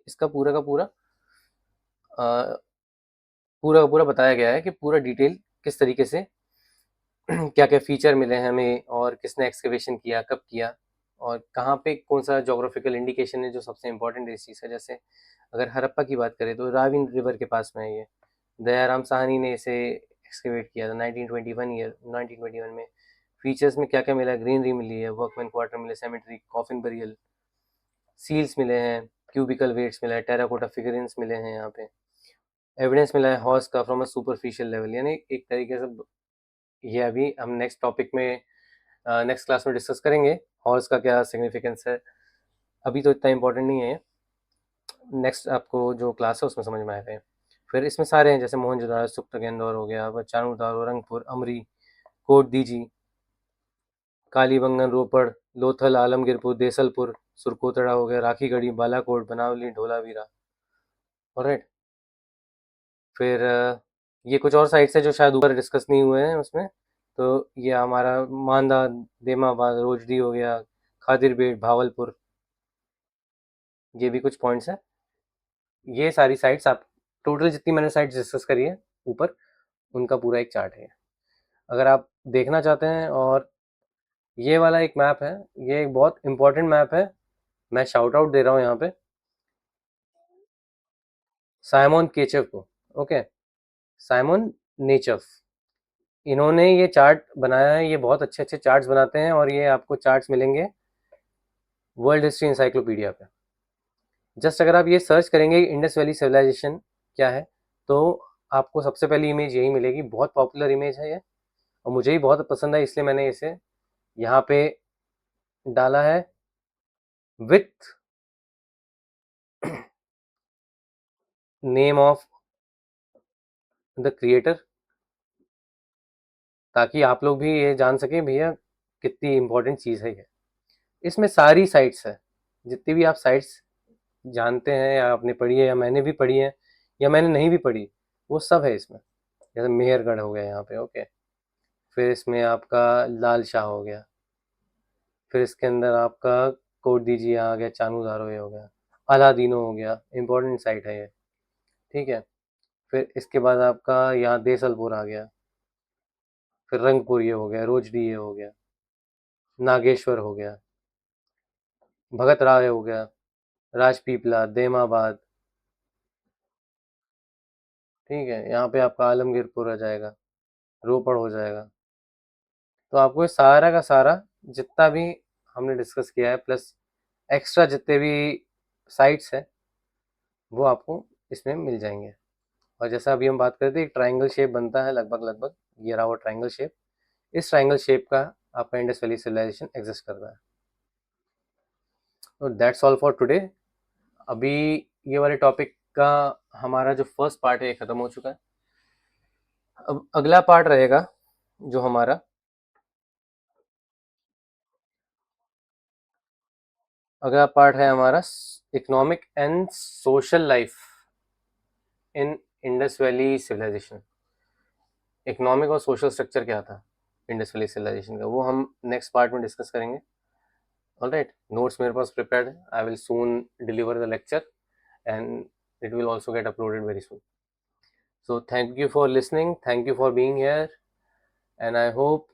इसका पूरा का पूरा बताया गया है कि पूरा डिटेल किस तरीके से क्या क्या फीचर मिले हैं हमें, और किसने एक्सकवेशन किया, कब किया, और कहाँ पे कौन सा जोग्राफिकल इंडिकेशन है जो सबसे इम्पोर्टेंट इस चीज़ है। जैसे अगर हड़प्पा की बात करें तो रावी रिवर के पास में है ये। दयाराम साहनी ने इसे एक्सकेवेट किया था 1921 में। फीचर्स में क्या क्या मिला है? ग्रीनरी मिली है, वर्कमैन क्वार्टर मिले, सेमेट्री, कॉफिन बरियल, सील्स मिले हैं, क्यूबिकल वेट्स मिला है, टेराकोटा फिगरिन्स मिले हैं यहाँ पे। एविडेंस मिला है हॉर्स का फ्रॉम अ सुपरफिशियल लेवल, यानी एक तरीके से ये अभी हम नेक्स्ट टॉपिक में नेक्स्ट क्लास में डिस्कस करेंगे, हॉर्स का क्या सिग्निफिकेंस है। अभी तो इतना इम्पोर्टेंट नहीं है, नेक्स्ट आपको जो क्लास है उसमें समझ में आएगा। फिर इसमें सारे हैं, जैसे मोहनजोदड़ो, सुख्तागेंदौर हो गया, चाणूर, रंगपुर, अमरी, कोट दीजी, कालीबंगन, रोपड़, लोथल, आलमगीरपुर, देसलपुर, सुरकोतड़ा हो गया, राखीगढ़ी, बालाकोट, बनावली, ढोलावीरा। ऑलराइट। फिर ये कुछ और साइट्स है जो शायद ऊपर डिस्कस नहीं हुए हैं उसमें। तो ये हमारा मांदा, देमाबाद, रोजडी हो गया, खादिरबेट, भावलपुर, ये भी कुछ पॉइंट्स हैं। ये सारी साइट्स आप टोटल जितनी मैंने साइट्स डिस्कस करी है ऊपर, उनका पूरा एक चार्ट है। अगर आप देखना चाहते हैं, और ये वाला एक मैप है, ये एक बहुत इंपॉर्टेंट मैप है, मैं शाउट आउट दे रहा हूँ यहाँ पे साइमन केचव को। ओके, साइमन नेचव, इन्होंने ये चार्ट बनाया है। ये बहुत अच्छे अच्छे चार्ट्स बनाते हैं, और ये आपको चार्ट्स मिलेंगे वर्ल्ड हिस्ट्री इंसाइक्लोपीडिया पे। जस्ट अगर आप ये सर्च करेंगे इंडस वैली सिविलाइजेशन क्या है, तो आपको सबसे पहली इमेज यही मिलेगी। बहुत पॉपुलर इमेज है ये, और मुझे ही बहुत पसंद है, इसलिए मैंने इसे यहाँ पे डाला है with name of the creator, ताकि आप लोग भी ये जान सकें भैया कितनी इंपॉर्टेंट चीज़ है ये। इसमें सारी साइट्स है, जितनी भी आप साइट्स जानते हैं या आपने पढ़ी है या मैंने भी पढ़ी है या मैंने नहीं भी पढ़ी, वो सब है इसमें। जैसे मेहरगढ़ हो गया यहाँ पे। ओके, फिर इसमें आपका लाल शाह हो गया, फिर इसके अंदर आपका कोट दीजिए आ गया, चानू दारो ये हो गया, अलादीनो हो गया, इंपॉर्टेंट साइट है ये। ठीक है। फिर इसके बाद आपका यहाँ देसलपुर आ गया, फिर रंगपुर ये हो गया, रोजडी ये हो गया, नागेश्वर हो गया, भगत राय हो गया, राजपीपला, देमाबाद। ठीक है, यहाँ पे आपका आलमगीरपुर आ जाएगा, रोपड़ हो जाएगा। तो आपको ये सारा का सारा जितना भी हमने डिस्कस किया है, प्लस एक्स्ट्रा जितने भी साइट्स हैं, वो आपको इसमें मिल जाएंगे। और जैसा अभी हम बात कर रहे थे, एक ट्राइंगल शेप बनता है लगभग लगभग, ये रहा वो ट्राइंगल शेप। इस ट्राइंगल शेप का आपका इंडस वैली सिविलाइजेशन एग्जिस्ट करता है। तो दैट्स ऑल फॉर टुडे। अभी ये वाले टॉपिक का हमारा जो फर्स्ट पार्ट है ये खत्म हो चुका है। अब अगला पार्ट रहेगा जो हमारा, अगला पार्ट है हमारा economic and social life in Indus Valley civilisation. Economic और सोशल स्ट्रक्चर क्या था इंडस वैली सिविलाइजेशन का, वो हम नेक्स्ट पार्ट में डिस्कस करेंगे। ऑलराइट, नोट्स मेरे पास प्रिपेयर्ड है, I will soon deliver the lecture and it will also get uploaded very soon. So thank you for listening, thank you for being here, and I hope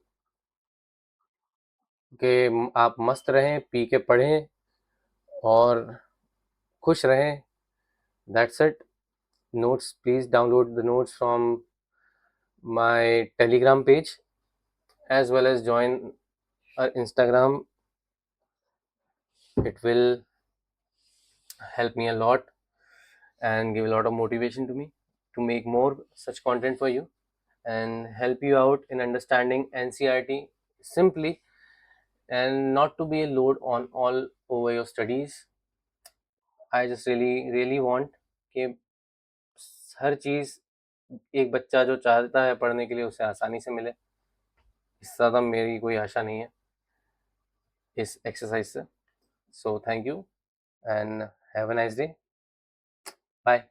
कि आप मस्त रहें, P के पढ़ें और खुश रहें। That's it. Notes, please download the notes from my Telegram page as well as join our Instagram. It will help me a lot and give a lot of motivation to me to make more such content for you and help you out in understanding NCERT simply, and not to be a load on all over your studies. I just really want कि हर चीज़ एक बच्चा जो चाहता है पढ़ने के लिए उसे आसानी से मिले। इससे ज़्यादा मेरी कोई आशा नहीं है इस एक्सरसाइज से। So thank you and have a nice day. Bye.